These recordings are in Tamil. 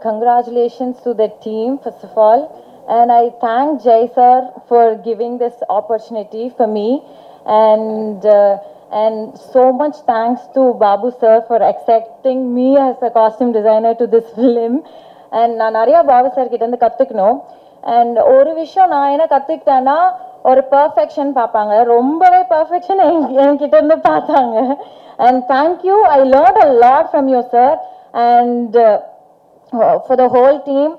Congratulations to the team, first of all. And I thank Jay sir for giving this opportunity for me. And so much thanks to Babu sir for accepting me as a costume designer to this film. And நான் நிறைய பாபு சார் கிட்ட இருந்து கற்றுக்கணும். அண்ட் ஒரு விஷயம் நான் என்ன கற்றுக்கிட்டேன்னா, ஒரு பர்ஃபெக்ஷன் பார்ப்பாங்க, ரொம்பவே பர்ஃபெக்ஷன் என்கிட்ட இருந்து பார்த்தாங்க. And thank you, I learnt a lot from you sir. And for the whole team,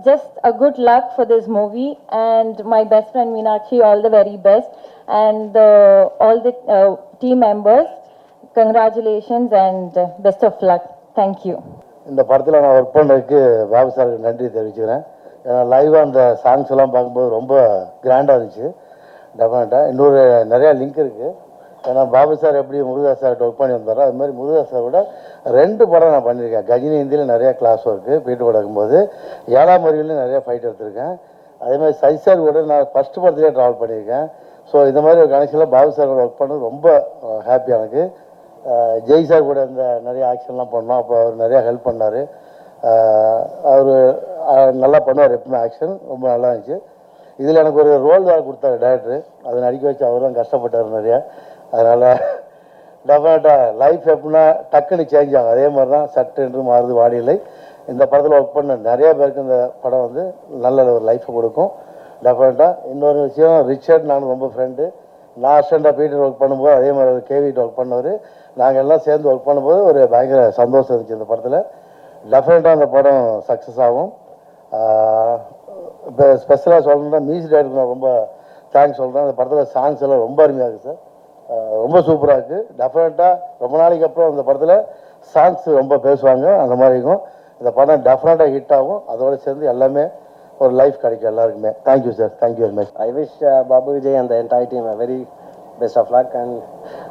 just a good luck for this movie, and my best friend Meenakshi, all the very best, and all the team members, congratulations and best of luck. Thank you. இந்த படத்தில் நான் ஒர்க் பண்ணுறதுக்கு பாபு சாருக்கு நன்றி தெரிவிச்சுக்கிறேன். ஏன்னா லைவாக அந்த சாங்ஸ் எல்லாம் பார்க்கும்போது ரொம்ப கிராண்டாக இருந்துச்சு. டெஃபினட்டாக இன்னொரு நிறையா லிங்க் இருக்குது. ஏன்னா பாபு சார் எப்படி முருகதாஸ் சார்கிட்ட ஒர்க் பண்ணி வந்தாரோ அது மாதிரி முருகதாஸ் சார் கூட 2 படம் நான் பண்ணியிருக்கேன். கஜினி ஹிந்தியில் நிறையா கிளாஸ் ஒர்க்கு பீட்டு படக்கும்போது, 7ஆம் அறிவிலையும் நிறையா ஃபைட் எடுத்திருக்கேன். அதேமாதிரி சஜி சார் கூட நான் ஃபஸ்ட்டு படத்துலேயே ட்ராவல் பண்ணியிருக்கேன். ஸோ இந்த மாதிரி ஒரு கனெக்ஷனில் பாபு சார் கூட ஒர்க் பண்ணது ரொம்ப ஹாப்பி எனக்கு. ஜெய் சார் கூட இந்த நிறைய ஆக்ஷன்லாம் பண்ணோம். அப்போ அவர் நிறையா ஹெல்ப் பண்ணார். அவர் நல்லா பண்ணுவார் எப்பவுமே, ஆக்ஷன் ரொம்ப நல்லா இருந்துச்சு. இதில் எனக்கு ஒரு ரோல் வேறு கொடுத்தாரு டேரக்டர், அதை நடிக்க வச்சு அவர் தான் கஷ்டப்பட்டார் நிறையா. அதனால் டெஃபினட்டாக லைஃப் எப்படின்னா டக்குன்னு சேஞ்ச் ஆகும், அதே மாதிரி தான் சட்டு என்று மாறுது வாடியில்லை. இந்த படத்தில் ஒர்க் பண்ண நிறையா பேருக்கு இந்த படம் வந்து நல்ல ஒரு லைஃப்பை கொடுக்கும் டெஃபினட்டாக. இன்னொரு விஷயம், ரிச்சர்ட் நான் ரொம்ப ஃப்ரெண்டு. நான் அசிஸ்டண்டாக பீட்டர் ஒர்க் பண்ணும்போது அதே மாதிரி ஒரு கேவிட் ஒர்க் பண்ணவர். நாங்கள் எல்லாம் சேர்ந்து ஒர்க் பண்ணும்போது ஒரு பயங்கர சந்தோஷம் இருந்துச்சு. இந்த படத்தில் டெஃபினட்டாக அந்த படம் சக்ஸஸ் ஆகும். இப்போ ஸ்பெஷலாக சொல்லணுன்னா மியூசிக் டைரக்டருக்கு நான் ரொம்ப தேங்க்ஸ் சொல்கிறேன். அந்த படத்தில் சாங்ஸ் எல்லாம் ரொம்ப அருமையாக இருக்குது சார், ரொம்ப சூப்பராக இருக்குது. டெஃபினட்டாக ரொம்ப நாளைக்கு அப்புறம் அந்த படத்தில் சாங்ஸ் ரொம்ப பேசுவாங்க, அந்த மாதிரி இருக்கும். இந்த படம் டெஃபினட்டாக ஹிட் ஆகும். அதோடு சேர்ந்து எல்லாமே ஒரு லைஃப் கிடைக்கும் எல்லாருக்குமே. Thank you sir, thank you very much. I wish Babu Vijay அந்த entire team very best of luck. And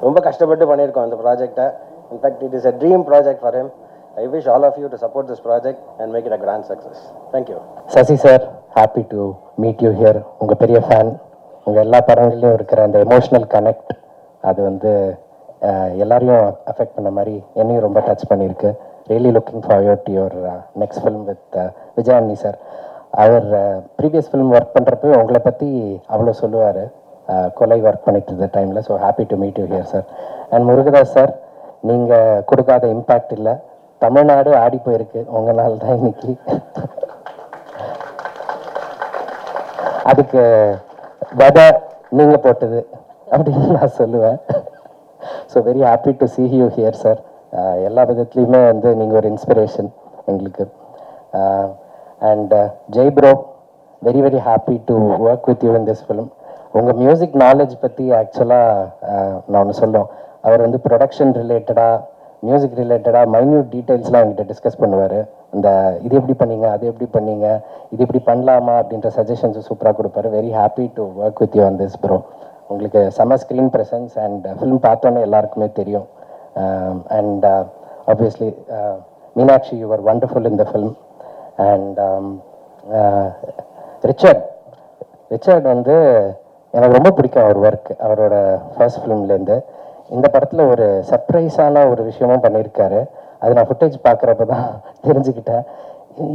ரொம்ப கஷ்டப்பட்டு பண்ணியிருக்கோம் அந்த ப்ராஜெக்டை. In fact it is a dream project for him. I wish all of you to support this project and make it a grand success. Thank you. Sasi sir, happy to meet you here. உங்க பெரிய ஃபேன். உங்க எல்லா படங்கள்லையும் இருக்கிற அந்த எமோஷனல் கனெக்ட் அது வந்து எல்லாரையும் அஃபெக்ட் பண்ண மாதிரி என்னையும் ரொம்ப டச் பண்ணியிருக்கு. Really looking forward to your next film with விஜயானி சார். அவர் ப்ரீவியஸ் ஃபிலிம் ஒர்க் பண்ணுறப்போ உங்களை பற்றி அவ்வளோ சொல்லுவார், கொலை ஒர்க் பண்ணிட்டு இருந்த டைமில். So happy to meet you here sir. And Murugadoss sir, நீங்கள் கொடுக்காத இம்பேக்ட் இல்லை, தமிழ்நாடு ஆடி போயிருக்கு உங்களால் தான் இன்னைக்கு. அதுக்கு வட நீங்கள் போட்டது அப்படின்னு நான் சொல்லுவேன். So very happy to see you here sir. எல்லா விதத்துலேயுமே வந்து நீங்கள் ஒரு இன்ஸ்பிரேஷன் எங்களுக்கு. And Jai bro, very very happy to work with you in this film. உங்கள் மியூசிக் நாலேஜ் பற்றி ஆக்சுவலாக நான் ஒன்று சொல்லுவோம். அவர் வந்து ப்ரொடக்ஷன் ரிலேட்டடாக, மியூசிக் ரிலேட்டடாக மைன்யூட் டீட்டெயில்ஸ்லாம் என்கிட்ட டிஸ்கஸ் பண்ணுவார். இந்த இது எப்படி பண்ணீங்க, அது எப்படி பண்ணீங்க, இது இப்படி பண்ணலாமா அப்படின்ற சஜஷன்ஸும் சூப்பராக கொடுப்பாரு. Very happy to work with you on this bro. உங்களுக்கு செம ஸ்க்ரீன் ப்ரெசன்ஸ் அண்ட் ஃபிலிம் பார்த்தோன்னே எல்லாருக்குமே தெரியும். And obviously Meenakshi, you are wonderful in the film. And Richard வந்து எனக்கு ரொம்ப பிடிக்கும் அவர் ஒர்க். அவரோட ஃபர்ஸ்ட் ஃபிலிம்லேருந்து இந்த படத்தில் ஒரு சர்ப்ரைஸான ஒரு விஷயமும் பண்ணியிருக்காரு. அது நான் ஃபுட்டேஜ் பார்க்குறப்ப தான் தெரிஞ்சுக்கிட்டேன்.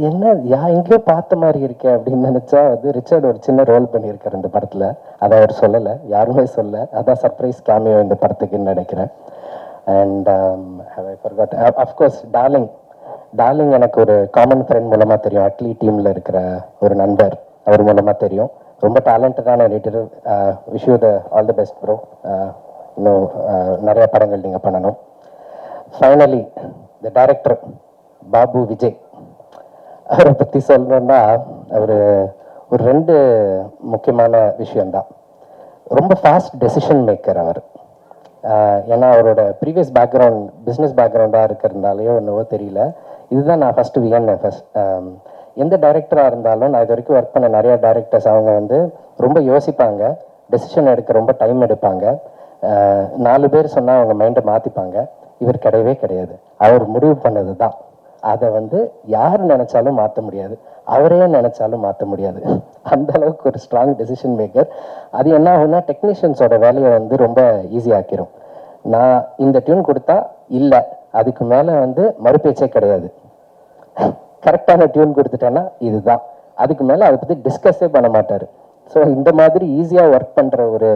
என்ன எங்கேயோ பார்த்த மாதிரி இருக்கேன் அப்படின்னு நினச்சா வந்து ரிச்சர்ட் ஒரு சின்ன ரோல் பண்ணியிருக்காரு இந்த படத்தில். அதை அவர் சொல்லலை, யாருமே சொல்ல. அதான் சர்ப்ரைஸ் கேமியோ இந்த படத்துக்குன்னு நினைக்கிறேன். And I forgot of course darling எனக்கு ஒரு காமன் ஃப்ரெண்ட் மூலமாக தெரியும். அட்லி டீமில் இருக்கிற ஒரு நண்பர், அவர் மூலமாக தெரியும். ரொம்ப டேலண்டடான editor. Wish you all the best bro. இன்னும் நிறைய படங்கள் நீங்கள் பண்ணணும். Finally the director Babu Vijay, அவரை பற்றி சொல்லணுன்னா அவர் ஒரு 2 முக்கியமான விஷயந்தான். ரொம்ப ஃபாஸ்ட் டெசிஷன் மேக்கர் அவர். ஏன்னா அவரோட ப்ரீவியஸ் பேக்ரவுண்ட் பிஸ்னஸ் பேக்ரவுண்டாக இருக்கிறதுனாலையோ என்னவோ தெரியல, இதுதான் நான் ஃபஸ்ட்டு வியன்னேன். எந்த டைரக்டராக இருந்தாலும், நான் இது வரைக்கும் ஒர்க் பண்ண நிறைய டைரக்டர்ஸ், அவங்க வந்து ரொம்ப யோசிப்பாங்க, டெசிஷன் எடுக்க ரொம்ப டைம் எடுப்பாங்க. 4 பேர் சொன்னால் அவங்க மைண்டை மாற்றிப்பாங்க. இவர் கிடையவே கிடையாது. அவர் முடிவு பண்ணது தான். அதை வந்து யார் நினைச்சாலும் மாற்ற முடியாது, அவரே நினைச்சாலும் மாற்ற முடியாது. அந்த அளவுக்கு ஒரு ஸ்ட்ராங் டெசிஷன் மேக்கர். அது என்ன ஆகும்னா டெக்னீஷியன்ஸோட வேலையை வந்து ரொம்ப ஈஸியாக்கிரும். நான் இந்த டியூன் கொடுத்தா இல்லை, அதுக்கு மேலே வந்து மறுபேச்சே கிடையாது. கரெக்டான டியூன் கொடுத்துட்டேன்னா இதுதான், அதுக்கு மேலே அதை பற்றி டிஸ்கஸே பண்ண மாட்டார். ஸோ இந்த மாதிரி ஈஸியாக ஒர்க் பண்ணுற ஒரு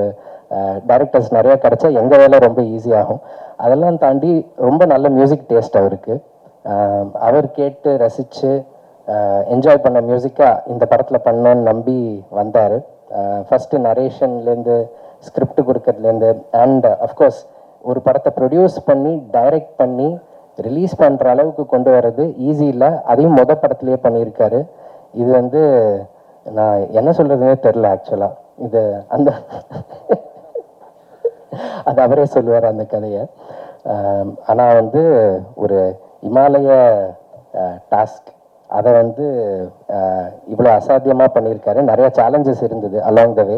டைரக்டர்ஸ் நிறையா கிடச்சா எங்கள் வேலை ரொம்ப ஈஸியாகும். அதெல்லாம் தாண்டி ரொம்ப நல்ல மியூசிக் டேஸ்ட் அவருக்கு. அவர் கேட்டு ரசித்து என்ஜாய் பண்ண மியூசிக்காக இந்த படத்தில் பண்ணோன்னு நம்பி வந்தார். ஃபஸ்ட்டு நரேஷன்லேருந்து ஸ்கிரிப்ட் கொடுக்கறதுலேருந்து அண்ட் அஃப்கோர்ஸ் ஒரு படத்தை ப்ரொடியூஸ் பண்ணி டைரக்ட் பண்ணி ரிலீஸ் பண்ணுற அளவுக்கு கொண்டு வர்றது ஈஸி இல்லை. அதையும் படத்துலேயே பண்ணியிருக்காரு. இது வந்து நான் என்ன சொல்கிறதுனே தெரில ஆக்சுவலாக. இது அந்த அது அவரே சொல்லுவார் அந்த கதையை. ஆனால் வந்து ஒரு இமாலய டாஸ்க் அதை வந்து இவ்வளோ அசாத்தியமாக பண்ணியிருக்காரு. நிறையா சேலஞ்சஸ் இருந்தது along the way.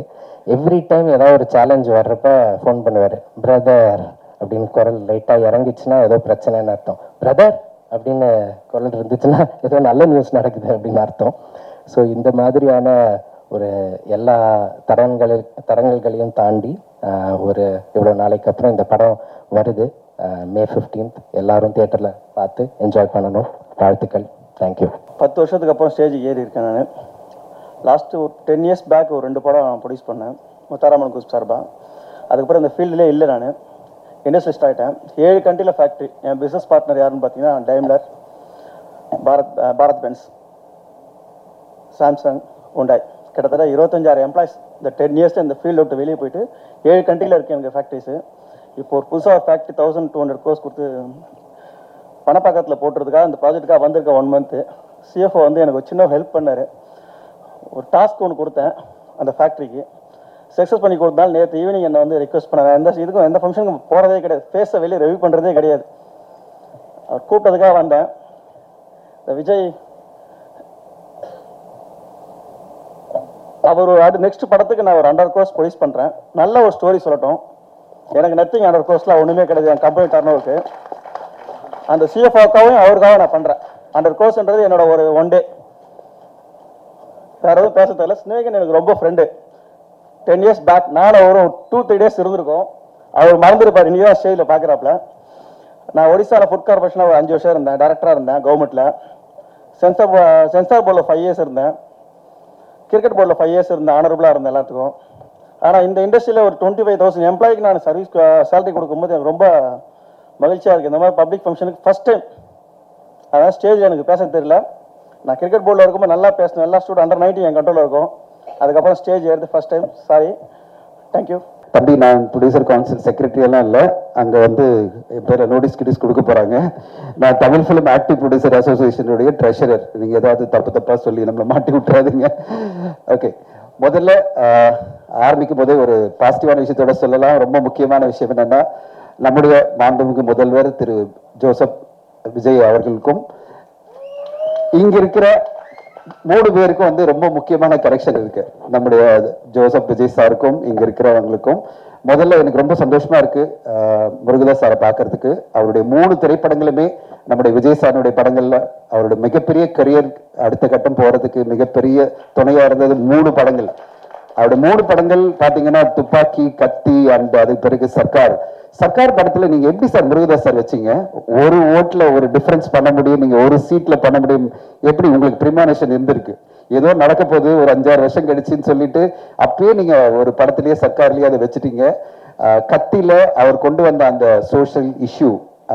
Every time ஏதாவது ஒரு சேலஞ்ச் வர்றப்ப ஃபோன் பண்ணுவார், பிரதர் அப்படின்னு குரல் லைட்டாக இறங்கிச்சுன்னா ஏதோ பிரச்சனைன்னு அர்த்தம், பிரதர் அப்படின்னு குரல் இருந்துச்சுன்னா ஏதோ நல்ல நியூஸ் நடக்குது அப்படின்னு அர்த்தம். ஸோ இந்த மாதிரியான ஒரு எல்லா தரங்கள்களையும் தாண்டி ஒரு இவ்வளோ நாளைக்கு அப்புறம் இந்த படம் வருது. May 15th எல்லாரும் தியேட்டரில் பார்த்து என்ஜாய் பண்ணணும். வாழ்த்துக்கள். தேங்க்யூ. 10 வருஷத்துக்கு அப்புறம் ஸ்டேஜுக்கு ஏறி இருக்கேன் நான். லாஸ்ட்டு ஒரு 10 இயர்ஸ் பேக் ஒரு 2 படம் ப்ரொடியூஸ் பண்ணேன் முத்தாராமன் குரூப் சார்பாக. அதுக்கப்புறம் இந்த ஃபீல்டிலே இல்லை. நான் இண்டஸ்ட்ரிஸ்ட் ஆகிட்டேன். 7 கண்ட்ரியில் ஃபேக்ட்ரி. என் பிஸ்னஸ் பார்ட்னர் யாருன்னு பார்த்தீங்கன்னா டைம்லர், பாரத் பென்ஸ், சாம்சங், உண்டாய். கிட்டத்தட்ட 25,000 எம்ப்ளாயிஸ் இந்த 10 இயர்ஸில் இந்த ஃபீல்டு விட்டு வெளியே போயிட்டு 7 கண்ட்ரியில் இருக்குது எனக்கு ஃபேக்ட்ரிஸு. இப்போ ஒரு புதுசாக ஒரு ஃபேக்ட்ரி 1200 crores கொடுத்து பணப்பாக்கத்தில் போட்டுறதுக்காக அந்த ப்ராஜெக்ட்டுக்காக வந்திருக்க 1 month. சிஎஃப்ஓ வந்து எனக்கு ஒரு சின்ன ஹெல்ப் பண்ணார். ஒரு டாஸ்க் ஒன்று கொடுத்தேன் அந்த ஃபேக்ட்ரிக்கு, சக்ஸஸ் பண்ணி கொடுத்தாலும் நேற்று ஈவினிங் என்னை வந்து ரிக்வெஸ்ட் பண்ணாங்க. எந்த ஃபங்க்ஷனுக்கும் போகிறதே கிடையாது, ஃபேஸை வெளியே ரிவ்யூ பண்ணுறதே கிடையாது. அவர் கூப்பிட்டதுக்காக வந்தேன். இந்த விஜய் அவர் நெக்ஸ்ட் படத்துக்கு நான் ஒரு 100 crores ப்ரொடியூஸ் பண்ணுறேன். நல்ல ஒரு ஸ்டோரி சொல்லட்டும். எனக்கு நத்திங் 100 crores ஒன்றுமே கிடையாது என் கம்பெனி டர்னோவருக்கு. அந்த சிஎஃப்ஓக்காகவும் அவருக்காக நான் பண்ணுறேன். 100 crores என்னோட ஒரு 1 day. வேற எதுவும் பேச தெரியல. ஸ்னேகன் எனக்கு ரொம்ப ஃப்ரெண்டு. 10 இயர்ஸ் பேக் நானும் ஒரு 2-3 days இருந்திருக்கோம். அவர் மறந்துருப்பார். இன்றைக்கி தான் ஸ்டேஜில் பார்க்குறாப்புல. நான் ஒடிசாவில் ஃபுட் கார்பரேஷனில் ஒரு 5 வருஷம் இருந்தேன். டைரக்டராக இருந்தேன் கவர்மெண்ட்டில். சென்சார் போர்டில் 5 years இருந்தேன். கிரிக்கெட் போர்டில் 5 years இருந்தேன். ஆனரபுளாக இருந்தேன் எல்லாத்துக்கும். ஆனால் இந்த இண்டஸ்ட்ரியில் ஒரு 25,000 எம்ப்ளாய்க்கு நான் சர்வீஸ் சேலரி கொடுக்கும்போது எனக்கு ரொம்ப மகிழ்ச்சியாக இருக்குது. இந்த மாதிரி பப்ளிக் ஃபங்க்ஷனுக்கு ஃபஸ்ட் டைம். அதான் ஸ்டேஜில் எனக்கு பேச தெரியல. நான் கிரிக்கெட் போர்டில் இருக்கும்போது நல்லா பேசினேன். எல்லா ஸ்டூடெண்ட் அண்டர் 19 என் கண்ட்ரோலில் இருக்கும். அதுக்கப்புறம் ஸ்டேஜ் ஏறுது ஃபஸ்ட் டைம். சாரி. தேங்க்யூ. தம்பி, நான் ப்ரொடியூசர் கவுன்சில் செக்ரட்டரி எல்லாம் இல்லை. அங்கே வந்து என் பேரை நோட்டீஸ் கொடுக்க போகிறாங்க. நான் தமிழ் ஃபிலிம் ஆக்டிவ் ப்ரொடியூசர் அசோசியேஷனுடைய ட்ரெஷரர். நீங்கள் ஏதாவது தப்பாக சொல்லி நம்மளை மாட்டி விட்டுறாதீங்க. ஓகே, முதல்ல ஆரம்பிக்கும் போதே ஒரு பாசிட்டிவான விஷயத்தோட சொல்லலாம். ரொம்ப முக்கியமான விஷயம் என்னென்னா, நம்முடைய மாண்புமிகு முதல்வர் திரு ஜோசப் விஜய் அவர்களுக்கும் இங்க இருக்கிற 3 பேருக்கும் வந்து ரொம்ப முக்கியமான கரெக்ஷன் இருக்கு. நம்முடைய ஜோசப் விஜய் சாருக்கும் இங்க இருக்கிறவங்களுக்கும் முதல்ல எனக்கு ரொம்ப சந்தோஷமா இருக்கு முருகதாஸ் சாரை பார்க்கறதுக்கு. அவருடைய 3 திரைப்படங்களுமே நம்முடைய விஜய் சாருடைய படங்கள்ல அவருடைய மிகப்பெரிய கரியர் அடுத்த கட்டம் போறதுக்கு மிகப்பெரிய துணையா இருந்தது 3 படங்கள். அவருடைய 3 படங்கள் பாத்தீங்கன்னா துப்பாக்கி, கத்தி அண்ட் அதுக்கு பிறகு சர்க்கார் படத்துல நீங்க எப்படி சார் முருகதாஸ் சார் வச்சீங்க? ஒரு ஓட்டுல ஒரு டிஃபரன்ஸ் பண்ண முடியும், நீங்க ஒரு சீட்ல பண்ண முடியும். எப்படி உங்களுக்கு பிரிமானேஷன் இருந்திருக்கு? ஏதோ நடக்க போகுது ஒரு 5-6 வருஷம் கழிச்சுன்னு சொல்லிட்டு அப்பயே நீங்க ஒரு படத்திலேயே சர்க்கார்லயே அதை வச்சுட்டீங்க. கத்தியில அவர் கொண்டு வந்த அந்த சோஷியல் இஷ்யூ,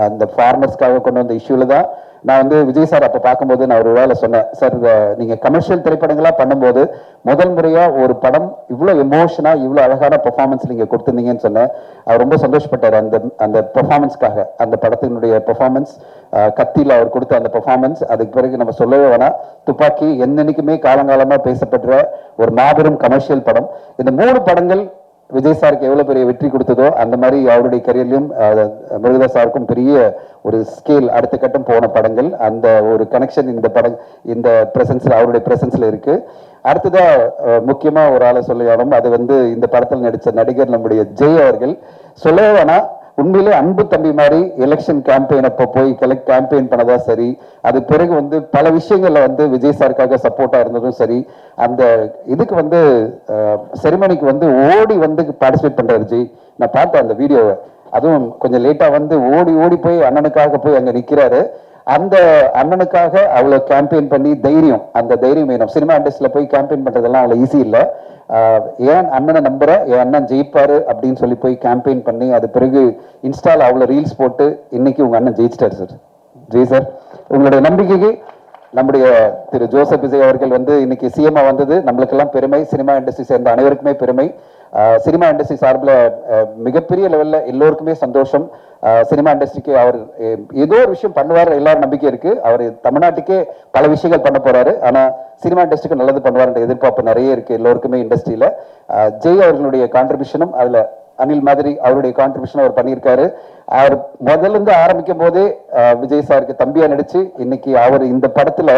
அந்த ஃபார்மர்ஸ்க்காக கொண்டு வந்த இஷ்யூல தான் நான் வந்து விஜய் சார் அப்போ பார்க்கும்போது நான் ஒரு வேலை சொன்னேன், சார் நீங்கள் கமர்ஷியல் திரைப்படங்களாக பண்ணும்போது முதல் முறையாக ஒரு படம் இவ்வளோ எமோஷனாக இவ்வளோ அழகான பெர்ஃபார்மன்ஸ் நீங்கள் கொடுத்துருந்தீங்கன்னு சொன்னேன். அவர் ரொம்ப சந்தோஷப்பட்டார் அந்த பெர்ஃபார்மன்ஸ்க்காக. அந்த படத்தினுடைய பெர்ஃபார்மன்ஸ், கத்தியில் அவர் கொடுத்த அந்த பெர்ஃபார்மன்ஸ். அதுக்கு பிறகு நம்ம சொல்லவே வேணாம், துப்பாக்கி என்னைக்குமே காலங்காலமாக பேசப்படுற ஒரு மாபெரும் கமர்ஷியல் படம். இந்த 3 படங்கள் விஜய் சாருக்கு எவ்வளவு பெரிய வெற்றி கொடுத்ததோ அந்த மாதிரி அவருடைய கரியர்லையும் முருகதாஸ் சாருக்கும் பெரிய ஒரு ஸ்கேல் அடுத்த கட்டம் போன படங்கள். அந்த ஒரு கனெக்ஷன் இந்த பிரசன்ஸ்ல, அவருடைய பிரசன்ஸ்ல இருக்கு. அடுத்ததா முக்கியமா ஒரு ஆளை சொல்லணும், அது வந்து இந்த படத்தில் நடித்த நடிகர் நம்முடைய ஜெய் அவர்கள். சொல்லவே வேணா, உண்மையிலே அன்பு தம்பி மாதிரி எலெக்ஷன் கேம்பெயின் அப்போ போய் கேம்பெயின் பண்ணதா சரி, அது பிறகு வந்து பல விஷயங்கள்ல வந்து விஜய் சாருக்காக சப்போர்ட்டா இருந்ததும் சரி, அந்த இதுக்கு வந்து செரிமனிக்கு வந்து ஓடி வந்து பார்ட்டிசிபேட் பண்றாரு ஜெய். நான் பார்த்தேன் அந்த வீடியோவை. அதுவும் கொஞ்சம் லேட்டா வந்து ஓடி போய் அண்ணனுக்காக போய் அங்க நிக்கிறாரு. அந்த அண்ணனுக்காக அவ்வளோ கேம்பெயின் பண்ணி தைரியம், அந்த தைரியம் வேணும். சினிமா இண்டஸ்ட்ரியில் போய் கேம்பெயின் பண்ணுறதெல்லாம் அவ்வளோ ஈஸி இல்லை. ஏன் அண்ணனை நம்புறேன், என் அண்ணன் ஜெயிப்பாரு அப்படின்னு சொல்லி போய் கேம்பெயின் பண்ணி அது பிறகு இன்ஸ்டால அவ்வளோ ரீல்ஸ் போட்டு இன்னைக்கு உங்க அண்ணன் ஜெயிச்சிட்டாரு சார். ஜெய் சார், உங்களுடைய நம்பிக்கைக்கு நம்முடைய திரு ஜோசப் விஜய் அவர்கள் வந்து இன்னைக்கு சிஎம்ஆ வந்தது நம்மளுக்கெல்லாம் பெருமை, சினிமா இண்டஸ்ட்ரி சேர்ந்த அனைவருக்குமே பெருமை. சினிமா இண்டஸ்ட்ரி சார்பில் மிகப்பெரிய லெவலில் எல்லோருக்குமே சந்தோஷம். சினிமா இண்டஸ்ட்ரிக்கு அவர் ஏதோ ஒரு விஷயம் பண்ணுவார், எல்லாரும் நம்பிக்கை இருக்கு. அவர் தமிழ்நாட்டுக்கே பல விஷயங்கள் பண்ண போறாரு, ஆனா சினிமா இண்டஸ்ட்ரிக்கு நல்லது பண்ணுவார்ன்ற எதிர்பார்ப்பு நிறைய இருக்கு எல்லோருக்குமே இண்டஸ்ட்ரியில. ஜெய் அவர்களுடைய கான்ட்ரிபியூஷனும் அதுல அனில் மாதிரி அவருடைய கான்ட்ரிபியூஷன் அவர் பண்ணியிருக்காரு. அவர் முதல்ல இருந்து ஆரம்பிக்கும் போதே விஜய் சாருக்கு தம்பியா நடிச்சு இன்னைக்கு அவர் இந்த படத்துல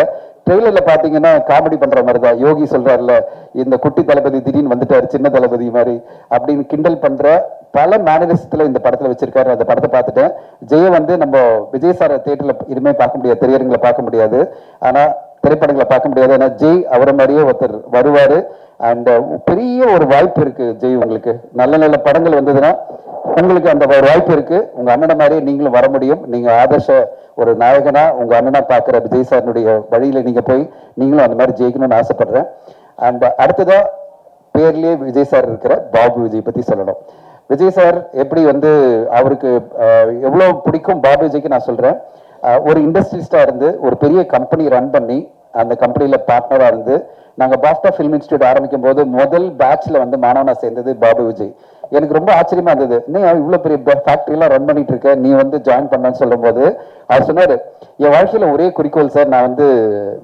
ட்ரெய்லர்ல பாத்தீங்கன்னா காமெடி பண்ற மாதிரி தான். யோகி சொல்றாருல, இந்த குட்டி தளபதி திடீர்னு வந்துட்டாரு சின்ன தளபதி மாதிரி அப்படின்னு கிண்டல் பண்ற பல மேனரிசத்துல இந்த படத்துல வச்சிருக்காரு. அந்த படத்தை பார்த்துட்டேன். ஜெய வந்து நம்ம விஜய் சார் தியேட்டர்ல இனிமே பார்க்க முடியாது, திரையரங்களை பார்க்க முடியாது, ஆனா திரைப்படங்களை பார்க்க முடியாது. ஏன்னா ஜெய் அவரை மாதிரியே ஒருத்தர் வருவாரு. அண்ட் பெரிய ஒரு வாய்ப்பு இருக்கு ஜெய், உங்களுக்கு நல்ல நல்ல படங்கள் வந்ததுன்னா உங்களுக்கு அந்த ஒரு வாய்ப்பு இருக்கு. உங்க அண்ணனை மாதிரியே நீங்களும் வர முடியும். நீங்க ஆதர்ஷ ஒரு நாயகனா உங்க அண்ணனா பாக்குற விஜய் சாருடைய வழியில நீங்க போய் நீங்களும் அந்த மாதிரி ஜெயிக்கணும்னு ஆசைப்படுறேன். அண்ட் அடுத்ததா பேர்லயே விஜய் சார் இருக்கிற பாபு விஜய் பத்தி சொல்லணும். விஜய் சார் எப்படி வந்து அவருக்கு எவ்வளவு பிடிக்கும் பாபு விஜய்க்கு நான் சொல்றேன். ஒரு இண்டஸ்ட்ரியலிஸ்டா இருந்து ஒரு பெரிய கம்பெனி ரன் பண்ணி அந்த கம்பெனியில பார்ட்னரா இருந்து நாங்க பாஸ்டா ஃபிலிம் இன்ஸ்டியூட் ஆரம்பிக்கும் போது முதல் பேட்ச்ல வந்து மாணவனா சேர்ந்தது பாபு விஜய். எனக்கு ரொம்ப ஆச்சரியமா இருந்தது, நீ இவ்வளவு பெரிய ஃபேக்டரி எல்லாம் ரன் பண்ணிட்டு இருக்க, நீ வந்து ஜாயின் பண்ணன்னு சொல்லும் போது அவர் சொன்னாரு, என் வாழ்க்கையில ஒரே குறிக்கோள் சார், நான் வந்து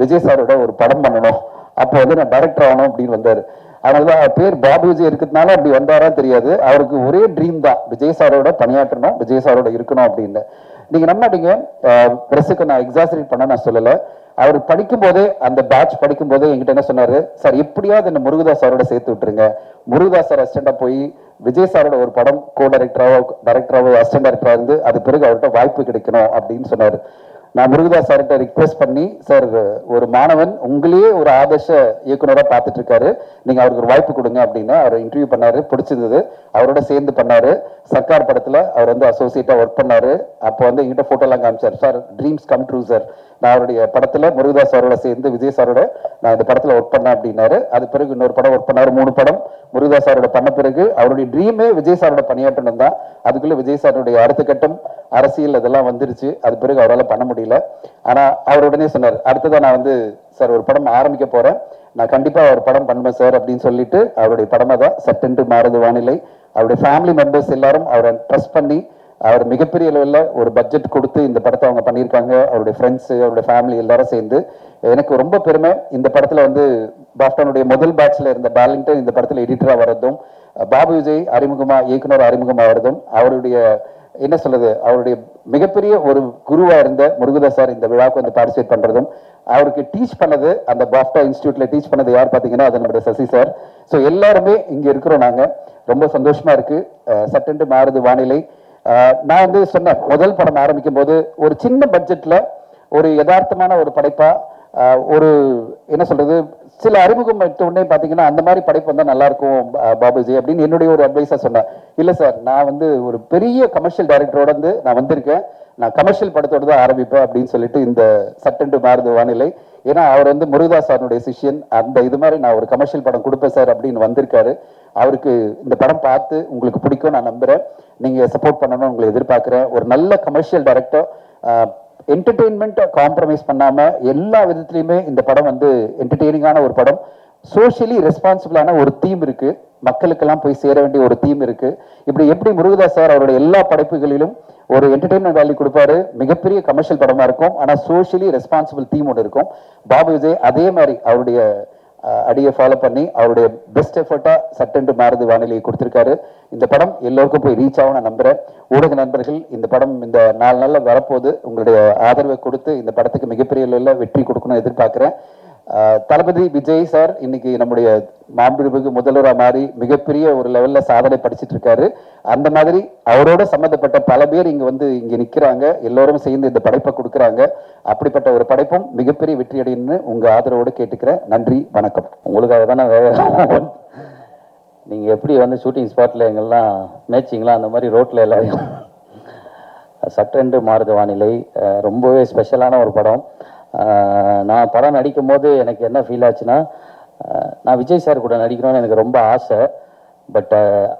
விஜய் சாரோட ஒரு படம் பண்ணணும், அப்போ வந்து நான் டைரக்டர் ஆகணும் அப்படின்னு வந்தாரு. அதனாலதான் பேர் பாபு விஜய் இருக்கிறதுனால அப்படி வந்தாரா தெரியாது, அவருக்கு ஒரே ட்ரீம் தான் விஜய் சாரோட பணியாற்றணும், விஜய் சாரோட இருக்கணும் அப்படின்னு. நீங்க நம்பாட்டீங்க, பிரஸுக்கு நான் எக்ஸாசரேட் பண்ண நான் சொல்லல. அவர் படிக்கும் போதே அந்த பேட்ச் படிக்கும் போதே என்கிட்ட என்ன சொன்னாரு, சார் எப்படியாவது என்ன முருகதாஸ் சாரோட சேர்த்து விட்டுருங்க, முருகதாஸ் சார் அசிஸ்டண்டா போய் விஜய் சாரோட ஒரு படம் கோ டைரக்டராவோ அசிஸ்டன்ட் டைரக்டரா இருந்து அது பிறகு அவர்கிட்ட வாய்ப்பு கிடைக்கணும் அப்படின்னு சொன்னாரு. நான் முருகதாஸ் சார்கிட்ட ரிக்வெஸ்ட் பண்ணி, சார் ஒரு மாணவன் உங்களையே ஒரு ஆதர்ஷ இயக்குனராக பார்த்துட்டு இருக்காரு, நீங்க அவருக்கு ஒரு வாய்ப்பு கொடுங்க அப்படின்னு அவர் இன்டர்வியூ பண்ணாரு. பிடிச்சிருந்தது, அவரோட சேர்ந்து பண்ணாரு. சர்க்கார் படத்துல அவர் வந்து அசோசியேட்டா ஒர்க் பண்ணாரு. அப்போ வந்து எங்கிட்ட போட்டோ எல்லாம் காமிச்சார், sir dreams come true sir, நான் அவருடைய படத்துல முருகதாஸ் சாரோட சேர்ந்து விஜய் சாரோட நான் இந்த படத்துல ஒர்க் பண்ணேன் அப்படின்னாரு. அது பிறகு இன்னொரு படம் ஒர்க் பண்ணாரு, 3 படம் முருகதாஸ் சாரோட பண்ண பிறகு அவருடைய ட்ரீமே விஜய் சாரோட பணியாற்றணும் தான். அதுக்குள்ள விஜய் சாருடைய அடுத்த கட்டம் அரசியல் அதெல்லாம் வந்துருச்சு, அது பிறகு அவரால் பண்ண முடியல. ஆனா அவர் உடனே சொன்னார், அடுத்ததான் நான் வந்து சார் ஒரு படம் ஆரம்பிக்க போறேன், நான் கண்டிப்பா ஒரு படம் பண்ணுவேன் சார் அப்படின்னு சொல்லிட்டு அவருடைய படமா தான் சட்டென்று மாறுது வானிலை. அவருடைய ஃபேமிலி மெம்பர்ஸ் எல்லாரும் அவரை ட்ரஸ்ட் பண்ணி அவர் மிகப்பெரிய லெவலில் ஒரு பட்ஜெட் கொடுத்து இந்த படத்தை அவங்க பண்ணியிருக்காங்க. அவருடைய ஃப்ரெண்ட்ஸு, அவருடைய ஃபேமிலி எல்லாரும் சேர்ந்து. எனக்கு ரொம்ப பெருமை, இந்த படத்தில் வந்து பாஸ்டனுடைய முதல் பேட்ச்ல இருந்த பேலிங்டன் இந்த படத்தில் எடிட்டராக வர்றதும், பாபு விஜய் இயக்குனர் அறிமுகமாக வர்றதும், அவருடைய என்ன சொல்றது, அவருடைய மிகப்பெரிய ஒரு குருவா இருந்த முருகதாஸ் சார் இந்த விழாவுக்கு வந்து பார்ட்டிசிபேட் பண்றதும், அவருக்கு டீச் பண்ணது அந்த பாஸ்டா இன்ஸ்டியூட்ல டீச் பண்ணது யார் பாத்தீங்கன்னா அது நம்முடைய சசி சார். ஸோ எல்லாருமே இங்க இருக்கிறோம், நாங்க ரொம்ப சந்தோஷமா இருக்கு. சட்டென்று மாறுது வானிலை. நான் வந்து சொன்னேன், முதல் படம் ஆரம்பிக்கும் போது ஒரு சின்ன பட்ஜெட்ல ஒரு யதார்த்தமான ஒரு படைப்பா, ஒரு என்ன சொல்றது, சில அறிமுகம் எடுத்த உடனே பாத்தீங்கன்னா அந்த மாதிரி படைப்பு வந்தா நல்லா இருக்கும் பாபுஜி அப்படின்னு என்னுடைய ஒரு அட்வைஸா சொன்னேன். இல்ல சார், நான் வந்து ஒரு பெரிய கமர்ஷியல் டைரக்டரோட வந்து நான் வந்திருக்கேன், நான் கமர்ஷியல் படத்தோட தான் ஆரம்பிப்பேன் அப்படின்னு சொல்லிட்டு இந்த சட்டென்று மாறுது வானிலை. ஏன்னா அவர் வந்து முருகதாஸ் சாருடைய சிஷியன், அந்த இது மாதிரி நான் ஒரு கமர்ஷியல் படம் கொடுப்பேன் சார் அப்படின்னு வந்திருக்காரு. அவருக்கு இந்த படம் பார்த்து உங்களுக்கு பிடிக்கும் நான் நம்புறேன், நீங்க சப்போர்ட் பண்ணணும் உங்களை எதிர்பார்க்கிறேன். ஒரு நல்ல கமர்ஷியல் டைரக்டர், என்டர்டெயின்மெண்ட் காம்ப்ரமைஸ் பண்ணாம எல்லா விதத்திலையுமே இந்த படம் வந்து என்டர்டெய்னிங்கான ஒரு படம். சோஷியலி ரெஸ்பான்சிபிளான ஒரு தீம் இருக்கு, மக்களுக்கெல்லாம் போய் சேர வேண்டிய ஒரு தீம் இருக்கு. இப்படி எப்படி முருகதாஸ் சார் அவருடைய எல்லா படைப்புகளிலும் ஒரு என்டர்டெயின்மெண்ட் வேல்யூ கொடுப்பாரு, மிகப்பெரிய கமர்ஷியல் படமா இருக்கும், ஆனா சோஷியலி ரெஸ்பான்சிபிள் தீம் ஒன்று இருக்கும். பாபு விஜய் அதே மாதிரி அவருடைய அடியை ஃபாலோ பண்ணி அவருடைய பெஸ்ட் எஃபர்ட்டா சட்டென்று மாறுது வானிலையை கொடுத்திருக்காரு. இந்த படம் எல்லோருக்கும் போய் ரீச் ஆகும் நான் நம்புறேன். ஊடக நண்பர்கள், இந்த படம் இந்த 4 நாள்ல வரப்போது, உங்களுடைய ஆதரவை கொடுத்து இந்த படத்துக்கு மிகப்பெரிய லெவலில் வெற்றி கொடுக்கணும்னு எதிர்பார்க்கிறேன். தளபதி விஜய் சார் இன்னைக்கு நம்முடைய மாண்புமிகு முதல்வராக மாறி மிகப்பெரிய ஒரு லெவல்ல சாதனை படிச்சுட்டு இருக்காரு. அந்த மாதிரி அவரோட சம்பந்தப்பட்ட பல பேர் இங்க நிக்கிறாங்க, எல்லோரும் சேர்ந்து இந்த படைப்பை கொடுக்குறாங்க. அப்படிப்பட்ட ஒரு படைப்பும் மிகப்பெரிய வெற்றி அடையணும்னு உங்க ஆதரவோடு கேட்டுக்கிறேன். நன்றி, வணக்கம். உங்களுக்காக தானே நீங்க எப்படி வந்து ஷூட்டிங் ஸ்பாட்ல எங்கெல்லாம் மேட்சிங்லாம் அந்த மாதிரி ரோட்ல எல்லாரையும் சட்டென்று மாறுது வானிலை ரொம்பவே ஸ்பெஷலான ஒரு படம். நான் படம் நடிக்கும் போது எனக்கு என்ன ஃபீல் ஆச்சுன்னா, நான் விஜய் சார் கூட நடிக்கணும்னு எனக்கு ரொம்ப ஆசை. பட்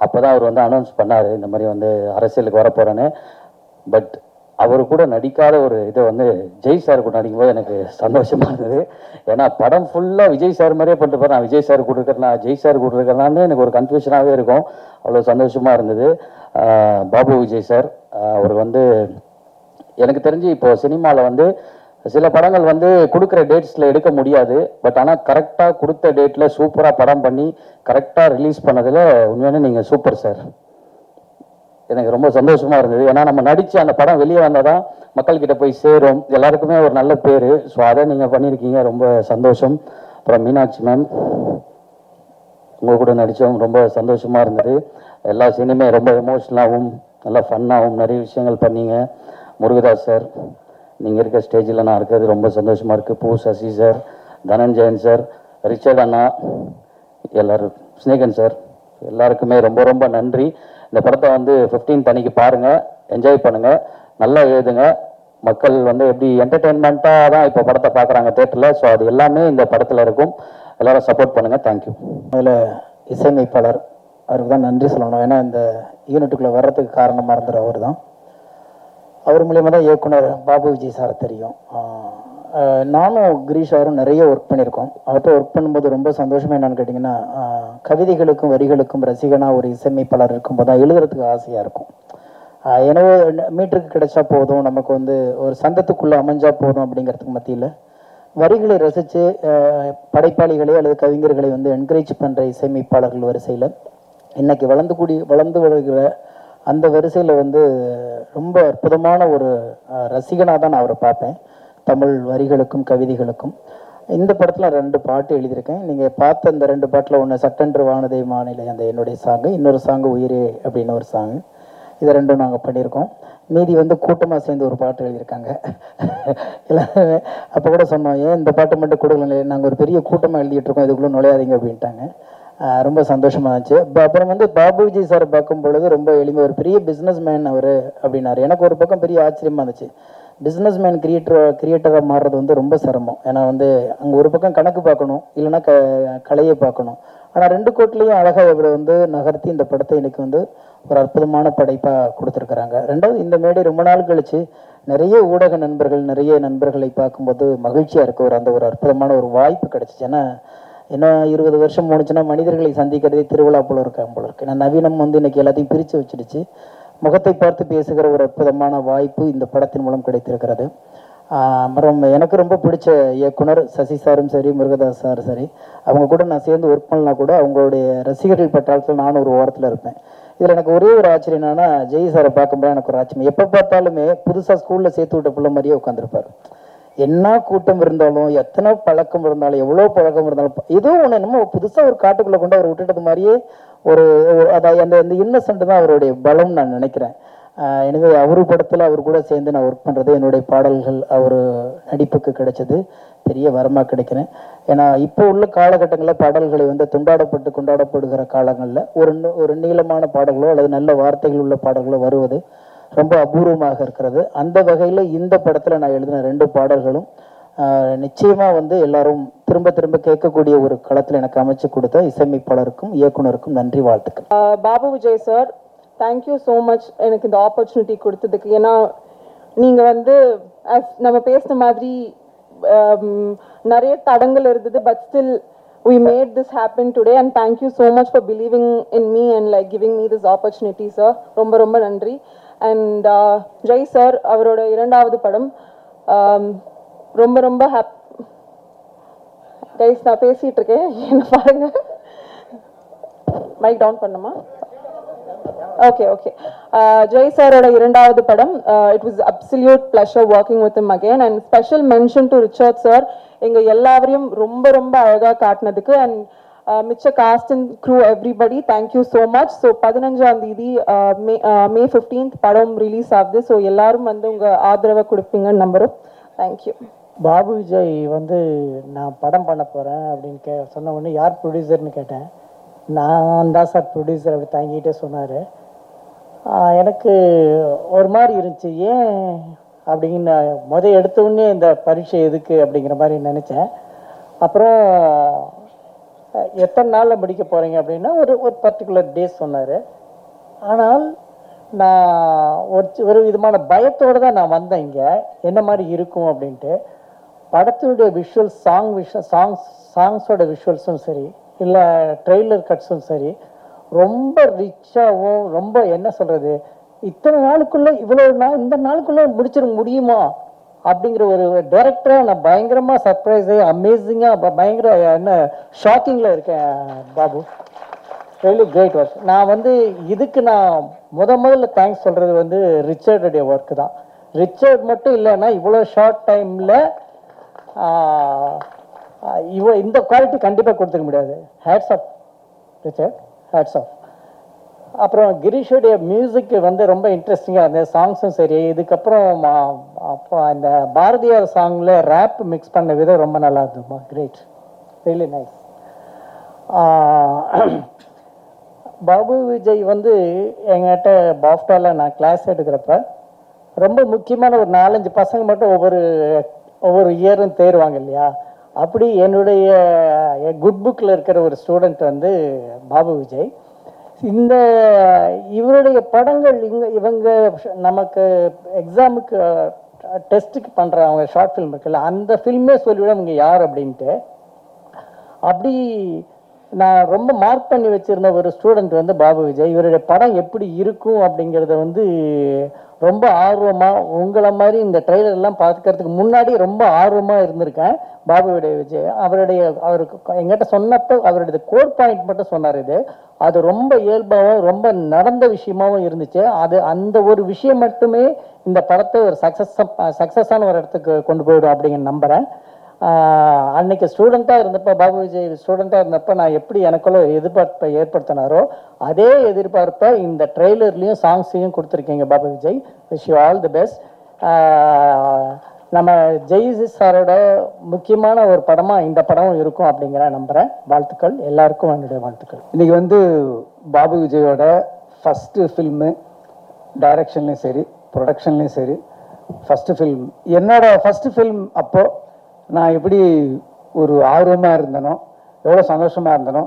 அப்போ தான் அவர் வந்து அனௌன்ஸ் பண்ணார், இந்த மாதிரி வந்து அரசியலுக்கு வரப்போகிறேன்னு. பட் அவர் கூட நடிக்காத ஒரு இதை வந்து ஜெய் சார் கூட நடிக்கும்போது எனக்கு சந்தோஷமாக இருந்தது. ஏன்னா படம் ஃபுல்லாக விஜய் சார் மாதிரியே பண்ணிட்டு போகிறேன். நான் விஜய் சார் கூட இருக்கிறேன்னா ஜெய் சார் கூட இருக்கிறனான்னு எனக்கு ஒரு கன்ஃபியூஷனாகவே இருக்கும். அவ்வளோ சந்தோஷமாக இருந்தது. பாபு விஜய் சார் அவர் வந்து எனக்கு தெரிஞ்சு இப்போ சினிமாவில் வந்து சில படங்கள் வந்து கொடுக்குற டேட்ஸில் எடுக்க முடியாது. பட் ஆனால் கரெக்டாக கொடுத்த டேட்டில் சூப்பராக படம் பண்ணி கரெக்டாக ரிலீஸ் பண்ணதில் உண்மையான நீங்கள் சூப்பர் சார். எனக்கு ரொம்ப சந்தோஷமாக இருந்தது. ஏன்னா நம்ம நடித்து அந்த படம் வெளியே வந்தால் தான் மக்கள்கிட்ட போய் சேரும், எல்லாருக்குமே ஒரு நல்ல பேர். ஸோ அதை நீங்கள் பண்ணியிருக்கீங்க, ரொம்ப சந்தோஷம். அப்புறம் மீனாட்சி மேம், உங்கள் கூட நடித்தோம், ரொம்ப சந்தோஷமாக இருந்தது. எல்லா சீனுமே ரொம்ப எமோஷ்னலாகவும் நல்லா ஃபன்னாகவும் நிறைய விஷயங்கள் பண்ணீங்க. முருகதாஸ் சார், நீங்கள் இருக்க ஸ்டேஜில் நான் இருக்கிறது ரொம்ப சந்தோஷமாக இருக்குது. Poo Sasi sir, Dhananjayan sir, Richard அண்ணா, எல்லோரும், ஸ்னேகன் சார், எல்லாருக்குமே ரொம்ப ரொம்ப நன்றி. இந்த படத்தை வந்து 15 அன்னைக்கு பாருங்கள், என்ஜாய் பண்ணுங்கள், நல்லா எழுதுங்க. மக்கள் வந்து எப்படி என்டர்டெயின்மெண்ட்டாக தான் இப்போ படத்தை பார்க்குறாங்க தேட்டரில். ஸோ அது எல்லாமே இந்த படத்தில் இருக்கும். எல்லோரும் சப்போர்ட் பண்ணுங்கள். தேங்க்யூ. அதில் இசையமைப்பாளர் அவருக்கு தான் நன்றி சொல்லணும். ஏன்னா இந்த யூனிட்டுக்குள்ளே வர்றதுக்கு காரணமாக இருந்தார் அவர் தான். அவர் மூலியமாக தான் இயக்குனர் பாபு விஜய் சாரை தெரியும். நானும் கிரீஷ் அவரும் நிறைய ஒர்க் பண்ணியிருக்கோம். அவர்கிட்ட ஒர்க் பண்ணும்போது ரொம்ப சந்தோஷமாக என்னென்னு கேட்டிங்கன்னா, கவிதைகளுக்கும் வரிகளுக்கும் ரசிகனாக ஒரு இசையமைப்பாளர் இருக்கும்போது தான் எழுதுறதுக்கு ஆசையாக இருக்கும். எனவே மீட்டருக்கு கிடைச்சா போதும், நமக்கு வந்து ஒரு சந்தத்துக்குள்ளே அமைஞ்சா போதும் அப்படிங்கிறதுக்கு மத்தியில் வரிகளை ரசித்து படைப்பாளிகளை அல்லது கவிஞர்களை வந்து என்கரேஜ் பண்ணுற இசையமைப்பாளர்கள் வரிசையில் இன்றைக்கி வளர்ந்து வருகிற அந்த வரிசையில் வந்து ரொம்ப அற்புதமான ஒரு ரசிகனாக தான் நான் அவரை பார்ப்பேன். தமிழ் வரிகளுக்கும் கவிதைகளுக்கும். இந்த படத்தில் 2 பாட்டு எழுதியிருக்கேன். நீங்கள் பார்த்த அந்த 2 பாட்டில் ஒன்று சட்டென்று வானதை மாநிலை, அந்த என்னுடைய சாங்கு, இன்னொரு சாங்கு உயிரே அப்படின்னு ஒரு சாங்கு. இதை 2ம் நாங்கள் பண்ணியிருக்கோம். மீதி வந்து கூட்டமாக சேர்ந்து ஒரு பாட்டு எழுதியிருக்காங்க எல்லாருமே. அப்போ கூட சொன்னோம், ஏன் இந்த பாட்டு மட்டும் கொடுக்கல, நாங்கள் ஒரு பெரிய கூட்டமாக எழுதிட்டு இருக்கோம், இதுக்குள்ளே நுழையாதீங்க அப்படின்ட்டாங்க. ரொம்ப சந்தோஷமாக இருந்துச்சு. அப்புறம் வந்து பாபு விஜய் சார் பார்க்கும் பொழுது ரொம்ப எளிமை, ஒரு பெரிய பிஸ்னஸ் மேன் அவர் அப்படின்னாரு. எனக்கு ஒரு பக்கம் பெரிய ஆச்சரியமாக இருந்துச்சு. பிஸ்னஸ் மேன் கிரியேட்டராக மாறுறது வந்து ரொம்ப சிரமம். ஏன்னா வந்து அங்கே ஒரு பக்கம் கணக்கு பார்க்கணும், இல்லைன்னா கலையை பார்க்கணும். ஆனால் 2 கோட்லேயும் அழகாக இவர் வந்து நகர்த்தி இந்த படத்தை இன்னைக்கு வந்து ஒரு அற்புதமான படைப்பாக கொடுத்துருக்குறாங்க. 2வது, இந்த மேடை ரொம்ப நாள் கழிச்சு நிறைய ஊடக நண்பர்கள், நிறைய நண்பர்களை பார்க்கும்போது மகிழ்ச்சியாக இருக்குது. அந்த ஒரு அற்புதமான ஒரு வாய்ப்பு கிடச்சிச்சு. ஏன்னா இன்னும் 20 வருஷம் முடிச்சுன்னா மனிதர்களை சந்திக்கிறதே திருவிழா போல இருக்காங்க போல இருக்கு. ஏன்னா நவீனம் வந்து இன்னைக்கு எல்லாத்தையும் பிரித்து வச்சிடுச்சு. முகத்தை பார்த்து பேசுகிற ஒரு அற்புதமான வாய்ப்பு இந்த படத்தின் மூலம் கிடைத்திருக்கிறது. அப்புறம் எனக்கு ரொம்ப பிடிச்ச இயக்குனர் சசி சாரும் சரி, முருகதாஸ் சாரும் சரி, அவங்க கூட நான் சேர்ந்து ஒர்க் பண்ணலாம் கூட அவங்களுடைய ரசிகர்கள் பட்டாளத்தில் நானும் ஒரு ஓரத்தில் இருப்பேன். இதில் எனக்கு ஒரே ஒரு ஆச்சரியம் என்னன்னா, ஜெய் சாரை பார்க்கும்போது எனக்கு ஒரு ஆச்சரியம், எப்போ பார்த்தாலுமே புதுசாக ஸ்கூலில் சேர்த்து விட்ட பிள்ளை மாதிரியே உட்காந்துருப்பார். என்ன கூட்டம் இருந்தாலும், எத்தனை பழக்கம் இருந்தாலும், எவ்வளோ பழக்கம் இருந்தாலும், ஏதோ ஒன்று என்னமோ புதுசாக ஒரு காட்டுக்குள்ளே கொண்டு அவர் விட்டுட்டது மாதிரியே ஒரு அந்த இன்னசென்ட் தான் அவருடைய பலம் நான் நினைக்கிறேன். எனவே அவர் படத்தில் அவர் கூட சேர்ந்து நான் ஒர்க் பண்ணுறது, என்னுடைய பாடல்கள் அவர் நடிப்புக்கு கிடைச்சது பெரிய வரமாக கிடைக்கிறேன். ஏன்னா இப்போ உள்ள காலகட்டங்களில் பாடல்களை வந்து கொண்டாடப்படுகிற காலங்களில் ஒரு நீளமான பாடல்களோ அல்லது நல்ல வார்த்தைகள் உள்ள பாடல்களோ வருவது ரொம்ப அபூர்வமாக இருக்கிறது. அந்த வகையில் இந்த படத்தில் நான் எழுதின 2 பாடல்களும் நிச்சயமாக வந்து எல்லாரும் திரும்ப திரும்ப கேட்கக்கூடிய ஒரு களத்தில் எனக்கு அமைச்சு கொடுத்த இசையமைப்பாளருக்கும் இயக்குனருக்கும் நன்றி, வாழ்த்துக்கள். Babu Vijay sir, thank you so much எனக்கு இந்த ஆப்பர்ச்சுனிட்டி கொடுத்ததுக்கு. ஏன்னா நீங்கள் வந்து நம்ம பேசின மாதிரி நிறைய தடங்கள் இருந்தது, but still we made this happen today and thank you so much for believing in me and like giving me this opportunity, sir. ரொம்ப ரொம்ப நன்றி. அண்ட் ஜெய் சார் அவரோட 2வது படம் ரொம்ப ரொம்ப கைஸ், நான் பேசிட்டு இருக்கேன், என்ன பாருங்க. மைக் டவுன் பண்ணுமா? Okay okay. ஜெய் சாரோட 2வது படம், it was absolute pleasure working with him again. And special mention to Richard sir, எங்கள் எல்லாரையும் ரொம்ப ரொம்ப அழகாக காட்டினதுக்கு. அண்ட் மிச்ச cast and crew everybody, thank you so much. So 15ஆம் தேதி மே 15th படம் ரிலீஸ் ஆகுது. ஸோ எல்லாரும் வந்து உங்கள் ஆதரவை கொடுப்பீங்கன்னு நம்புகிறோம். தேங்க்யூ. பாபு விஜய் வந்து நான் படம் பண்ண போகிறேன் அப்படின்னு சொன்ன உடனே யார் ப்ரொடியூசர்னு கேட்டேன். நான் தான் சார் ப்ரொடியூசர் அப்படி தாங்கிட்டே சொன்னார். எனக்கு ஒரு மாதிரி இருந்துச்சு, ஏன் அப்படின்னு எடுத்த உடனே இந்த பரீட்சை எதுக்கு அப்படிங்கிற மாதிரி நினச்சேன். அப்புறம் எத்தனை நாளில் முடிக்க போகிறீங்க அப்படின்னா ஒரு பர்டிகுலர் டேஸ் சொன்னார். ஆனால் நான் ஒரு விதமான பயத்தோடு தான் நான் வந்தேன் இங்கே, என்ன மாதிரி இருக்கும் அப்படின்ட்டு. படத்தினுடைய விஷுவல்ஸ், சாங்ஸோட விஷுவல்ஸும் சரி, இல்லை ட்ரெய்லர் கட்ஸும் சரி, ரொம்ப ரிச்சாகவும், ரொம்ப என்ன சொல்கிறது, இத்தனை நாளுக்குள்ளே இந்த நாளுக்குள்ளே முடிச்சிட முடியுமா அப்படிங்கிற ஒரு டைரக்டராக நான் பயங்கரமாக சர்ப்ரைஸு, அமேசிங்காக பயங்கர என்ன ஷாக்கிங்கில் இருக்கேன் பாபு. Really great work. நான் இதுக்கு நான் முதல்ல தேங்க்ஸ் சொல்கிறது ரிச்சர்டுடைய ஒர்க்கு தான். ரிச்சர்ட் மட்டும் இல்லைன்னா இவ்வளோ ஷார்ட் டைமில் இந்த குவாலிட்டி கண்டிப்பாக கொடுத்துக்க முடியாது. Hats off Richard, hats off. அப்புறம் கிரீஷோடைய மியூசிக் ரொம்ப இன்ட்ரெஸ்டிங்காக இருந்தது, சாங்ஸும் சரி. இதுக்கப்புறம் அப்போ அந்த பாரதியார் சாங்கில் ரேப் மிக்ஸ் பண்ண விதம் ரொம்ப நல்லா இருந்ததுமா. Great, really nice. Babu Vijay எங்கிட்ட பாஃப்டாவில் நான் கிளாஸ் எடுக்கிறப்ப ரொம்ப முக்கியமான ஒரு 4-5 பசங்க மட்டும் ஒவ்வொரு இயரும் தேருவாங்க இல்லையா, அப்படி என்னுடைய குட் புக்கில் இருக்கிற ஒரு ஸ்டூடெண்ட் பாபு விஜய். இவருடைய படங்கள் இவங்க நமக்கு எக்ஸாமுக்கு டெஸ்ட்டுக்கு பண்ணுற அவங்க ஷார்ட் ஃபில்ம் இருக்குல்ல, அந்த ஃபில்மே சொல்லிவிட இவங்க யார் அப்படின்ட்டு. அப்படி நான் ரொம்ப மார்க் பண்ணி வச்சுருந்த ஒரு ஸ்டூடெண்ட் பாபு விஜய். இவருடைய படம் எப்படி இருக்கும் அப்படிங்கிறத ரொம்ப ஆர்வமாக, உங்களை மாதிரி இந்த ட்ரெய்லர்லாம் பார்த்துக்கிறதுக்கு முன்னாடி ரொம்ப ஆர்வமாக இருந்திருக்கேன் பாபுவுடைய விஜய். அவருக்கு எங்கிட்ட சொன்னப்போ அவருடைய கோட் பாயிண்ட் மட்டும் சொன்னார். அது ரொம்ப இயல்பாகவும் ரொம்ப நடந்த விஷயமாகவும் இருந்துச்சு. அந்த ஒரு விஷயம் மட்டுமே இந்த படத்தை ஒரு சக்ஸஸான ஒரு இடத்துக்கு கொண்டு போயிடும் அப்படிங்கிற நம்புகிறேன். அன்னைக்கு ஸ்டூடெண்ட்டாக இருந்தப்போ, பாபு விஜய் ஸ்டூடெண்ட்டாக இருந்தப்போ நான் எப்படி எனக்குள்ள ஒரு எதிர்பார்ப்பை ஏற்படுத்தினாரோ அதே எதிர்பார்ப்பை இந்த ட்ரெய்லர்லேயும் சாங்ஸையும் கொடுத்துருக்கீங்க Babu Vijay. Wish you all the best. நம்ம ஜெய் சாரோட முக்கியமான ஒரு படமாக இந்த படமும் இருக்கும் அப்படிங்கிற நம்புகிறேன். வாழ்த்துக்கள், எல்லாருக்கும் என்னுடைய வாழ்த்துக்கள். இன்னைக்கு பாபு விஜயோட ஃபஸ்ட்டு ஃபில்மு, டைரக்ஷன்லேயும் சரி ப்ரொடக்ஷன்லேயும் சரி ஃபஸ்ட்டு ஃபில்ம். என்னோட ஃபஸ்ட்டு ஃபில்ம் அப்போது நான் எப்படி ஒரு ஆர்வமாக இருந்தனோ, எவ்வளோ சந்தோஷமாக இருந்தனோ,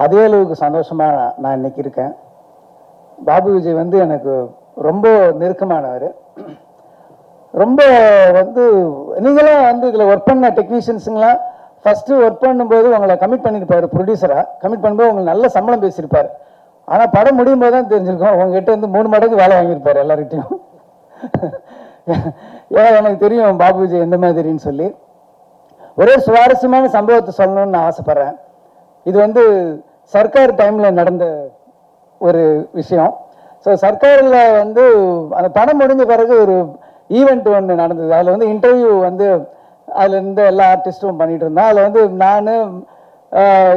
அதே அளவுக்கு சந்தோஷமாக நான் இன்னைக்கு இருக்கேன். பாபு விஜய் எனக்கு ரொம்ப நெருக்கமானவர். ரொம்ப நீங்களாம் இதில் ஒர்க் பண்ண டெக்னீஷியன்ஸுங்களாம் ஃபஸ்ட்டு ஒர்க் பண்ணும்போது உங்களை கமிட் பண்ணியிருப்பார், ப்ரொடியூசராக கமிட் பண்ணும்போது உங்களுக்கு நல்ல சம்பளம் பேசியிருப்பார். ஆனால் படம் முடியும் போது தான் தெரிஞ்சிருக்கோம் உங்ககிட்ட 3 மடங்கு வேலை வாங்கியிருப்பார் எல்லார்கிட்டையும். ஏன்னா எனக்கு தெரியும் பாபு விஜய் எந்த மாதிரின்னு சொல்லி. ஒரே சுவாரஸ்யமான சம்பவத்தை சொல்லணும்னு நான் ஆசைப்பட்றேன். இது சர்க்கார் டைமில் நடந்த ஒரு விஷயம். ஸோ சர்க்காரில் அந்த படம் முடிஞ்ச பிறகு ஒரு ஈவெண்ட் ஒன்று நடந்தது. அதில் இன்டர்வியூ அதில் இருந்த எல்லா ஆர்டிஸ்ட்டும் பண்ணிட்டு இருந்தோம். அதில் நான்,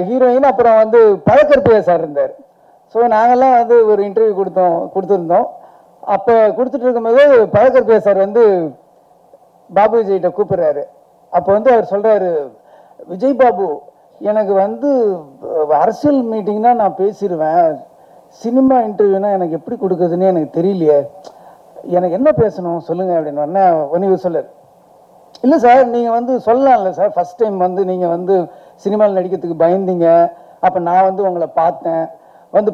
ஹீரோயின், அப்புறம் பழக்கற்பியா சார் இருந்தார். ஸோ நாங்கள்லாம் ஒரு இன்டர்வியூ கொடுத்துருந்தோம். அப்போ கொடுத்துட்டு இருக்கும்போது பழக்கற்பியா சார் பாபு விஜய்கிட்ட கூப்பிடுறாரு. அப்போ அவர் சொல்கிறாரு, விஜய் பாபு, எனக்கு அரசியல் மீட்டிங்னா நான் பேசிடுவேன், சினிமா இன்டர்வியூனா எனக்கு எப்படி கொடுக்குதுன்னு எனக்கு தெரியலையே, எனக்கு என்ன பேசணும் சொல்லுங்கள் அப்படின்னு. ஒன்று சொல்லார், இல்லை சார் நீங்கள் சொல்லலாம்ல சார், ஃபஸ்ட் டைம் நீங்கள் சினிமாவில் நடிக்கிறதுக்கு பயந்தீங்க, அப்போ நான் உங்களை பார்த்தேன்,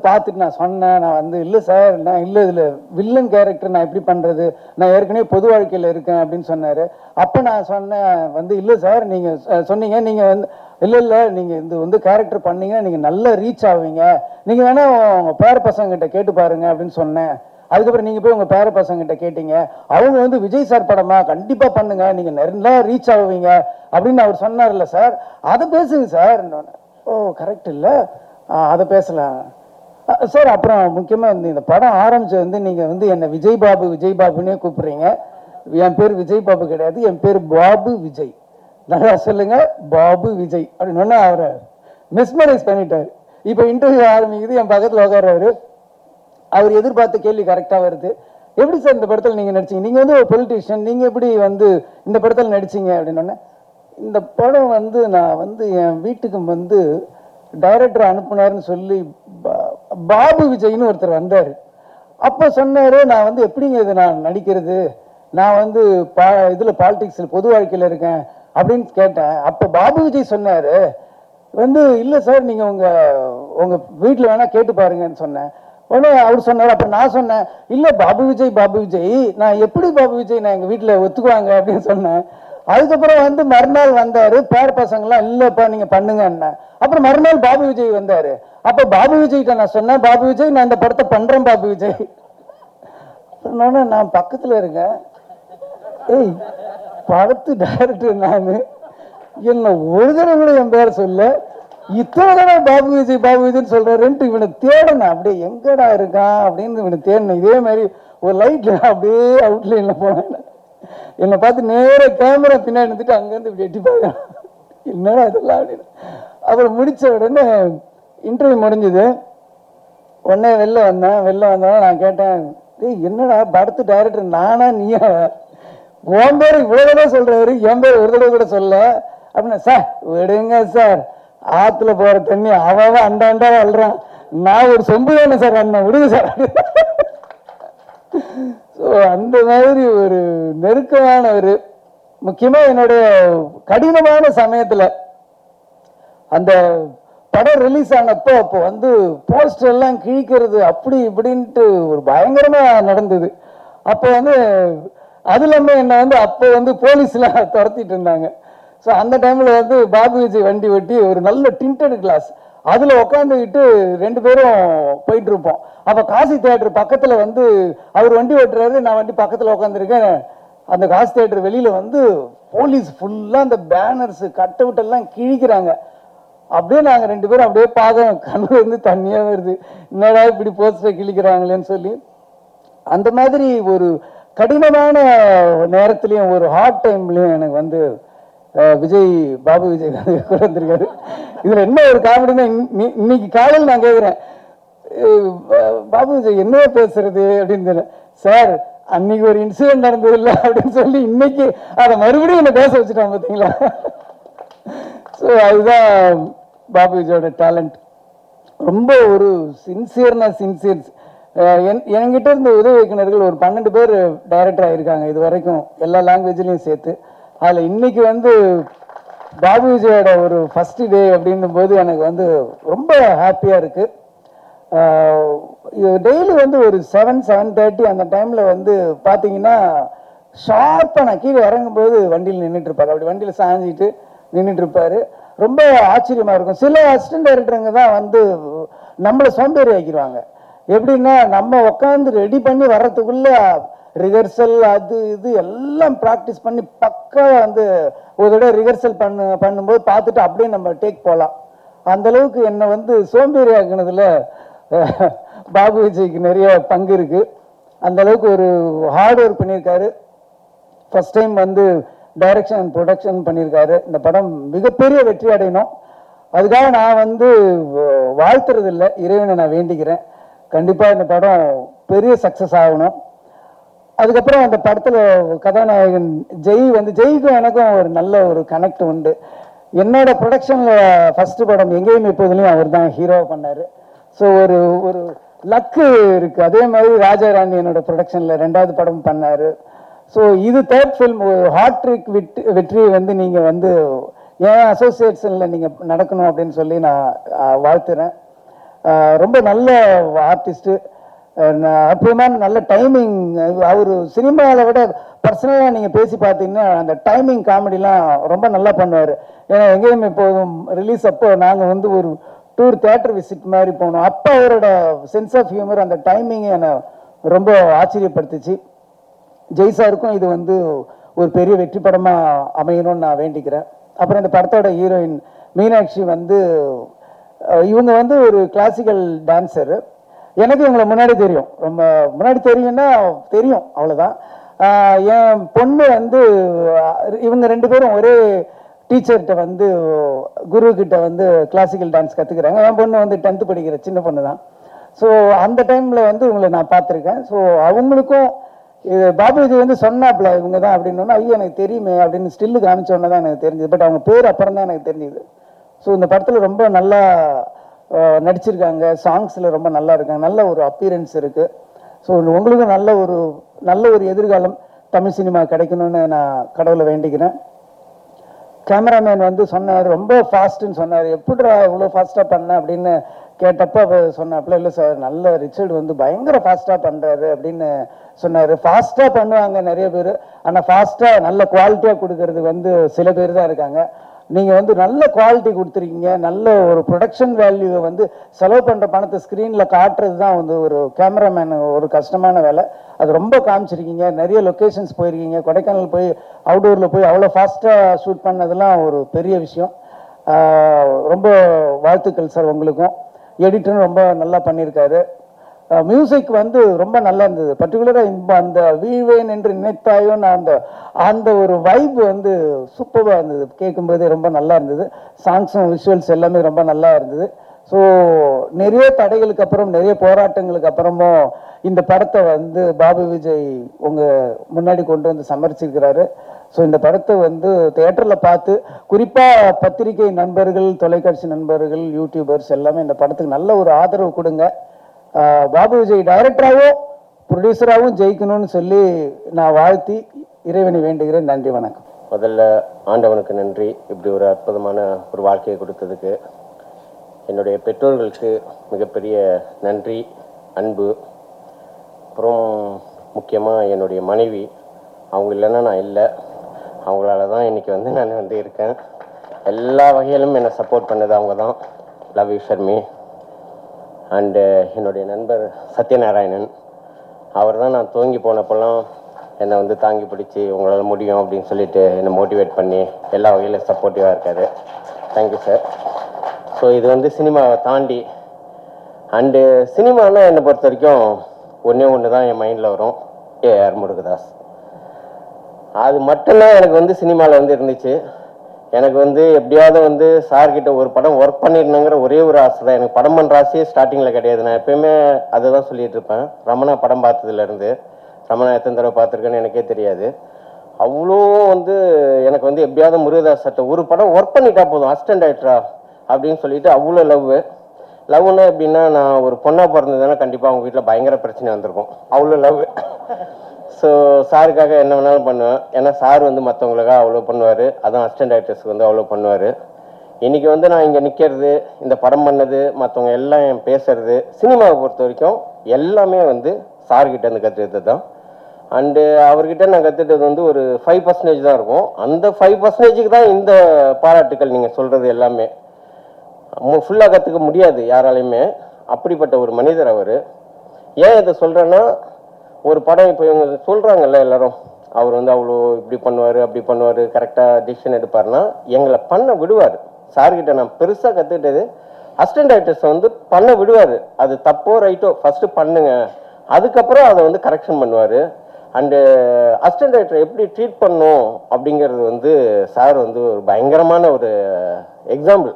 பார்த்துட்டு நான் சொன்னேன், நான் இல்லை சார், நான் இல்லை இதில் வில்லன் கேரக்டர் நான் எப்படி பண்ணுறது, நான் ஏற்கனவே பொது வாழ்க்கையில் இருக்கேன் அப்படின்னு சொன்னார். அப்போ நான் சொன்னேன் இல்லை சார், நீங்கள் சொன்னீங்க நீங்கள் இல்லை நீங்கள் கேரக்டர் பண்ணீங்கன்னா நீங்கள் நல்லா ரீச் ஆவீங்க, நீங்கள் வேணால் உங்கள் பேர பசங்கிட்ட கேட்டு பாருங்க அப்படின்னு சொன்னேன். அதுக்கப்புறம் நீங்கள் போய் உங்கள் பேர பசங்கிட்ட கேட்டீங்க, அவங்க விஜய் சார் படமா கண்டிப்பாக பண்ணுங்க, நீங்கள் நல்லா ரீச் ஆவீங்க அப்படின்னு அவர் சொன்னார்ல சார், அதை பேசுங்க சார். ஓ கரெக்ட் இல்லை, அதை பேசலாம் சார். அப்புறம் முக்கியமாக இந்த படம் ஆரம்பிச்சது நீங்கள் என்னை விஜய் பாபுன்னே கூப்பிடுறீங்க. என் பேர் விஜய் பாபு கிடையாது, என் பேர் பாபு விஜய், நல்லா சொல்லுங்க பாபு விஜய் அப்படின்னு அவரை மிஸ்மரைஸ் பண்ணிட்டார். இப்போ இன்டர்வியூ ஆரம்பிக்குது, என் பக்கத்தில் உட்கார்றாரு, அவர் எதிர்பார்த்த கேள்வி கரெக்டாக வருது. எப்படி சார் இந்த படத்தில் நீங்கள் நடிச்சீங்க, நீங்கள் ஒரு பொலிட்டீஷியன், நீங்கள் எப்படி இந்த படத்தில் நடிச்சீங்க அப்படின்னு. இந்த படம் நான் என் வீட்டுக்கு டைரக்டர் அனுப்புனாருன்னு சொல்லி பாபு விஜய்னு ஒருத்தர் வந்தார். அப்போ சொன்னார், நான் வந்து எப்படிங்க இது நான் நடிக்கிறது, நான் வந்து இதில் பாலிடிக்ஸில் பொது வாழ்க்கையில் இருக்கேன் அப்படின்னு கேட்டேன். அப்போ பாபு விஜய் சொன்னார் வந்து, இல்லை சார் நீங்கள் உங்கள் வீட்டில் வேணால் கேட்டு பாருங்கன்னு சொன்னேன். உடனே அவர் சொன்னார். அப்போ நான் சொன்னேன், இல்லை பாபு விஜய் நான் எப்படி பாபு விஜய் நான் எங்கள் வீட்டில் ஒத்துக்குவாங்க அப்படின்னு சொன்னேன். அதுக்கப்புறம் வந்து மறுநாள் வந்தார், பேர பசங்களாம் இல்லைப்பா நீங்கள் பண்ணுங்க என்ன. அப்புறம் மறுநாள் பாபு விஜய் வந்தார். அப்போ பாபு விஜய்கிட்ட நான் சொன்னேன், பாபு விஜய் நான் இந்த படத்தை பண்ணுறேன் பாபு விஜய். சொன்னோன்னே நான் பக்கத்தில் இருக்கேன், ஏய் படத்து டைரக்டர் நான், என்ன ஒரு தடவை கூட என் பேரை சொல்ல, இத்தனை தடவை பாபு விஜய்ன்னு சொல்றாருன்ட்டு இவனை தேடணும். அப்படியே எங்கடா இருக்கான் அப்படின்னு இவனை தேடணும். இதே மாதிரி ஒரு லைட்ல அப்படியே அவுட்லைன்ல போனேன். என்னை பார்த்து நேர கேமரா பின்னாடி இருந்துட்டு அங்கேருந்து இப்படி எட்டி பார்க்கலாம், என்னடா இதெல்லாம் அப்படின்னு. அப்புறம் முடிச்ச உடனே இன்டர்வியூ முடிஞ்சுது. உடனே வெளில வந்தோம். நான் கேட்டேன், ஏய் என்னடா படத்து டைரக்டர் நானா நீயா, உன் பேர் இவ்வளோ தடவை சொல்றாரு, என் பேர் ஒரு தடவை கூட சொல்ல அப்படின்னா. சார் விடுங்க சார், ஆற்றுல போகிற தண்ணி அவன் அண்டா அல்றான், நான் ஒரு சொம்பு தானே சார் அண்ணன், விடுங்க சார். ஸோ அந்த மாதிரி ஒரு நெருக்கமானவர். முக்கியமாக என்னுடைய கடினமான சமயத்தில் அந்த படம் ரிலீஸ் ஆனப்போ அப்போ வந்து போஸ்டர் எல்லாம் கிழிக்கிறது அப்படி இப்படின்ட்டு ஒரு பயங்கரமாக நடந்தது. அப்போ வந்து அது இல்லாமல் என்னை வந்து அப்போ வந்து போலீஸ்லாம் துரத்திட்டு இருந்தாங்க. ஸோ அந்த டைமில் வந்து பாபு விஜய் வண்டி ஓட்டி ஒரு நல்ல டிண்டட் கிளாஸ் அதில் உட்காந்துக்கிட்டு 2 பேரும் போயிட்டு இருப்போம். அப்போ காசி தியேட்டர் பக்கத்தில் வந்து அவர் வண்டி ஓட்டுறாரு, நான் வண்டி பக்கத்தில் உட்காந்துருக்கேன். அந்த காசி தியேட்டர் வெளியில் வந்து போலீஸ் ஃபுல்லாக அந்த பேனர்ஸு கட் அவுட் எல்லாம் கிழிக்கிறாங்க. அப்படியே நாங்கள் 2 பேரும் அப்படியே பார்க்க கண்ணு வந்து தண்ணியாக வருது, என்னடா இப்படி போஸ்டரை கிழிக்கிறாங்களேன்னு சொல்லி. அந்த மாதிரி ஒரு கடினமான நேரத்துலையும் ஒரு ஹார்ட் டைம்லையும் எனக்கு வந்து பாபு விஜய் கூட வந்திருக்காரு. இதில் என்ன ஒரு காமெடினா, இன்னைக்கு காலையில் நான் கேட்குறேன், பாபு விஜய் என்ன பேசுறது அப்படின்னு. சார் அன்னைக்கு ஒரு இன்சிடென்ட் நடந்தது இல்லை அப்படின்னு சொல்லி இன்னைக்கு அதை மறுபடியும் என்ன பேச வச்சுட்டான் பார்த்தீங்களா. ஸோ அதுதான் பாபு விஜயோட டேலண்ட். ரொம்ப ஒரு சின்சியர். என்கிட்ட இருந்த உதவி இயக்குநர்கள் ஒரு 12 பேர் டைரக்டர் ஆகியிருக்காங்க இது வரைக்கும், எல்லா லாங்குவேஜ்லையும் சேர்த்து. அதில் இன்னைக்கு வந்து பாபு விஜயோட ஒரு ஃபஸ்ட்டு டே அப்படின்னும் போது எனக்கு வந்து ரொம்ப ஹாப்பியாக இருக்குது. டெய்லி வந்து ஒரு 7:30 அந்த டைமில் வந்து பார்த்தீங்கன்னா ஷார்ப்பாக நான் கீழே இறங்கும்போது வண்டியில் நின்றுட்டுருப்பார். அப்படி வண்டியில் சாஞ்சிட்டு நின்றுட்டுருப்பார். ரொம்ப ஆச்சரியமாக இருக்கும். சில அசிஸ்டன்ட் டைரக்டருங்க தான் வந்து நம்மளை சோம்பேறி ஆக்கிடுவாங்க. எப்படின்னா நம்ம உட்காந்து ரெடி பண்ணி வர்றதுக்குள்ள ரிஹர்சல் அது இது எல்லாம் ப்ராக்டிஸ் பண்ணி பக்காவாக வந்து ஒரு தடவை ரிஹர்சல் பண்ணும்போது பார்த்துட்டு அப்படியே நம்ம டேக் போகலாம். அந்தளவுக்கு என்னை வந்து சோம்பேறி ஆக்குனதில் பாபு விஜய்க்கு நிறைய பங்கு இருக்குது. அந்தளவுக்கு ஒரு ஹார்ட் ஒர்க் பண்ணியிருக்காரு. ஃபஸ்ட் டைம் வந்து டைரக்ஷன் அண்ட் ப்ரொடக்ஷன் பண்ணியிருக்காரு. இந்த படம் மிகப்பெரிய வெற்றி அடையணும், அதுக்காக நான் வந்து வாழ்த்துறது இல்லை, இறைவனை நான் வேண்டிக்கிறேன். கண்டிப்பாக இந்த படம் பெரிய சக்ஸஸ் ஆகணும். அதுக்கப்புறம் அந்த படத்தில் கதாநாயகன் ஜெய்க்கும் எனக்கும் ஒரு நல்ல ஒரு கனெக்ட் உண்டு. என்னோட ப்ரொடக்ஷனில் ஃபஸ்ட்டு படம் எங்கேயும் எப்போதுலையும் அவர் தான் ஹீரோவாக பண்ணார். ஸோ ஒரு ஒரு லக்கு இருக்குது. அதே மாதிரி ராஜாராணி என்னோட ப்ரொடக்ஷனில் 2வது படம் பண்ணார். ஸோ இது 3rd ஃபில்ம். ஒரு ஹாட்ரிக் வெற்றியை வந்து நீங்கள் வந்து ஏன் அசோசியேஷனில் நீங்கள் நடக்கணும் அப்படின்னு சொல்லி நான் வாழ்த்துறேன். ரொம்ப நல்ல ஆர்டிஸ்ட்டு, அப்புறமா நல்ல டைமிங். அவர் சினிமாவில் விட பர்சனலாக நீங்கள் பேசி பார்த்தீங்கன்னா அந்த டைமிங் காமெடிலாம் ரொம்ப நல்லா பண்ணுவார். ஏன்னா எங்கேயுமே எப்போதும் ரிலீஸ் அப்போ நாங்கள் வந்து ஒரு டூர் தியேட்டர் விசிட் மாதிரி போனோம். அப்போ அவரோட சென்ஸ் ஆஃப் ஹியூமர் அந்த டைமிங்கை என்னை ரொம்ப ஆச்சரியப்படுத்துச்சு. ஜெய் சாருக்கும் இது வந்து ஒரு பெரிய வெற்றி படமாக அமையணும்னு நான் வேண்டிக்கிறேன். அப்புறம் இந்த படத்தோட ஹீரோயின் மீனாட்சி வந்து இவங்க வந்து ஒரு கிளாசிக்கல் டான்ஸரு. எனக்கு இவங்களை முன்னாடி தெரியும், ரொம்ப முன்னாடி தெரியும்னா தெரியும் அவ்வளோதான். என் பொண்ணு வந்து இவங்க 2 பேரும் ஒரே டீச்சர்கிட்ட வந்து குருக்கிட்ட வந்து கிளாசிக்கல் டான்ஸ் கற்றுக்குறாங்க. என் பொண்ணு வந்து 10th படிக்கிற சின்ன பொண்ணு தான். ஸோ அந்த டைமில் வந்து இவங்களை நான் பார்த்துருக்கேன். ஸோ அவங்களுக்கும் இது பாபு விஜய் வந்து சொன்னாப்ல இவங்க தான் அப்படின்னா, ஐயோ எனக்கு தெரியுமே அப்படின்னு ஸ்டில்லு காமிச்சோன்னே தான் எனக்கு தெரிஞ்சது. பட் அவங்க பேர் அப்புறம் தான் எனக்கு தெரிஞ்சுது. ஸோ இந்த படத்தில் ரொம்ப நல்லா நடிச்சிருக்காங்க, சாங்ஸில் ரொம்ப நல்லா இருக்காங்க, நல்ல ஒரு அப்பீரன்ஸ் இருக்குது. ஸோ உங்களுக்கும் நல்ல ஒரு எதிர்காலம் தமிழ் சினிமா கிடைக்கணும்னு நான் கடவுளை வேண்டிக்கிறேன். கேமராமேன் வந்து சொன்னார், ரொம்ப ஃபாஸ்ட்டுன்னு சொன்னார். எப்படிடா இவ்வளோ ஃபாஸ்ட்டாக பண்ண அப்படின்னு கேட்டப்போ அவர் சொன்னாப்புல, இல்லை சார் நல்ல ரிச்சர்டு வந்து பயங்கர ஃபாஸ்ட்டாக பண்ணுறாரு அப்படின்னு சொன்னார். ஃபாஸ்ட்டாக பண்ணுவாங்க நிறைய பேர், ஆனால் ஃபாஸ்ட்டாக நல்ல குவாலிட்டியாக கொடுக்கறது வந்து சில பேர் தான் இருக்காங்க. நீங்கள் வந்து நல்ல குவாலிட்டி கொடுத்துருக்கீங்க. நல்ல ஒரு ப்ரொடக்ஷன் வேல்யூவை வந்து செலவு பண்ணுற பணத்தை ஸ்க்ரீனில் காட்டுறது தான் வந்து ஒரு கேமராமேன் ஒரு கஷ்டமான வேலை. அது ரொம்ப காமிச்சிருக்கீங்க. நிறைய லொக்கேஷன்ஸ் போயிருக்கீங்க. கொடைக்கானல் போய் அவுடோரில் போய் அவ்வளோ ஃபாஸ்ட்டாக ஷூட் பண்ணதெல்லாம் ஒரு பெரிய விஷயம். ரொம்ப வாழ்த்துக்கள் சார் உங்களுக்கும். எடிட்டரும் ரொம்ப நல்லா பண்ணியிருக்காரு. மியூசிக் வந்து ரொம்ப நல்லா இருந்தது. பர்டிகுலராக அந்த வீவேன் என்று நினைத்தாயோ அந்த ஒரு வைப் வந்து சூப்பராக இருந்தது. கேட்கும்போதே ரொம்ப நல்லா இருந்தது. சாங்ஸும் விஷுவல்ஸ் எல்லாமே ரொம்ப நல்லா இருந்தது. ஸோ நிறைய தடைகளுக்கு அப்புறம் நிறைய போராட்டங்களுக்கு அப்புறமும் இந்த படத்தை வந்து பாபு விஜய் உங்கள் முன்னாடி கொண்டு வந்து சமர்ப்பிச்சிருக்கிறாரு. ஸோ இந்த படத்தை வந்து தியேட்டரில் பார்த்து, குறிப்பாக பத்திரிகை நண்பர்கள், தொலைக்காட்சி நண்பர்கள், யூடியூபர்ஸ் எல்லாமே இந்த படத்துக்கு நல்ல ஒரு ஆதரவு கொடுங்க. பாபு விஜய் டைரக்டராகவும் ப்ரொடியூசராகவும் ஜெயிக்கணும்னு சொல்லி நான் வாழ்த்தி இறைவனை வேண்டுகிறேன். நன்றி, வணக்கம். முதல்ல ஆண்டவனுக்கு நன்றி, இப்படி ஒரு அற்புதமான ஒரு வாழ்க்கையை கொடுத்ததுக்கு. என்னுடைய பெற்றோர்களுக்கு மிகப்பெரிய நன்றி, அன்பு. அப்புறம் முக்கியமாக என்னுடைய மனைவி, அவங்க இல்லைன்னா நான் இல்லை. அவங்களால தான் இன்றைக்கி வந்து நான் வந்து இருக்கேன். எல்லா வகையிலும் என்னை சப்போர்ட் பண்ணது அவங்க தான். Love you Sharmi. அண்டு என்னுடைய நண்பர் சத்யநாராயணன், அவர் தான் நான் தூங்கி போனப்போல்லாம் என்னை வந்து தாங்கி பிடிச்சி உங்களால் முடியும் அப்படின்னு சொல்லிட்டு என்னை மோட்டிவேட் பண்ணி எல்லா வகையிலும் சப்போர்ட்டிவாக இருக்கார். Thank you sir. ஸோ இது வந்து சினிமாவை தாண்டி அண்டு சினிமானா என்னை பொறுத்த வரைக்கும் ஒன்று தான் என் மைண்டில் வரும், ஏஆர் முருகதாஸ். அது மட்டும்தான் எனக்கு வந்து சினிமாவில் வந்து இருந்துச்சு. எனக்கு வந்து எப்படியாவது வந்து சார்கிட்ட ஒரு படம் ஒர்க் பண்ணிடணுங்கிற ஒரே ஒரு ஆசை தான். எனக்கு படம் பண்ணுற ஆசையே ஸ்டார்டிங்கில் கிடையாது. நான் எப்பயுமே அதை தான் சொல்லிட்டு இருப்பேன். ரமணா படம் பார்த்ததுலேருந்து, ரமணா எத்தனை தடவை பார்த்துருக்கேன்னு எனக்கே தெரியாது. அவ்வளோ வந்து எனக்கு வந்து எப்படியாவது முருகதாஸ் சட்டை ஒரு படம் ஒர்க் பண்ணிட்டா போதும், அசிஸ்டன்ட் டைரக்டரா அப்படின்னு சொல்லிட்டு அவ்வளோ லவ்னா எப்படின்னா, நான் ஒரு பொண்ணாக பிறந்ததுன்னா கண்டிப்பாக அவங்க வீட்டில் பயங்கர பிரச்சனை வந்திருக்கும். அவ்வளோ லவ். ஸோ சாருக்காக என்ன வேணாலும் பண்ணுவேன். ஏன்னா சார் வந்து மற்றவங்களுக்காக அவ்வளோ பண்ணுவார். அதுவும் அசிஸ்டன்ட் டைரக்டர்ஸ்க்கு வந்து அவ்வளோ பண்ணுவார். இன்றைக்கி வந்து நான் இங்கே நிற்கிறது, இந்த படம் பண்ணது, மற்றவங்க எல்லாம் என் பேசுறது, சினிமாவை பொறுத்த வரைக்கும் எல்லாமே வந்து சார்கிட்ட இருந்து கற்றுக்கிட்டது தான். அண்டு அவர்கிட்ட நான் கற்றுக்கிட்டது வந்து ஒரு 5% தான் இருக்கும். அந்த 5%க்கு தான் இந்த பாராட்டுக்கள் நீங்கள் சொல்கிறது எல்லாமே. ஃபுல்லாக கற்றுக்க முடியாது யாராலையுமே. அப்படிப்பட்ட ஒரு மனிதர் அவர். ஏன் இதை சொல்கிறேன்னா, ஒரு படம் இப்போ இவங்க சொல்கிறாங்கல்ல எல்லாரும், அவர் வந்து அவ்வளோ இப்படி பண்ணுவார் அப்படி பண்ணுவார், கரெக்டாக டிசிஷன் எடுப்பார்னா எங்களை பண்ண விடுவார். சார்கிட்ட நான் பெருசாக கற்றுக்கிட்டது, அசிஸ்டன்ட் டைரக்டர்ஸை வந்து பண்ண விடுவார். அது தப்போ ரைட்டோ ஃபஸ்ட்டு பண்ணுங்க, அதுக்கப்புறம் அதை வந்து கரெக்ஷன் பண்ணுவார். அண்டு அசிஸ்டன்ட் டைரக்டர் எப்படி ட்ரீட் பண்ணணும் அப்படிங்கிறது வந்து சார் வந்து ஒரு பயங்கரமான ஒரு எக்ஸாம்பிள்.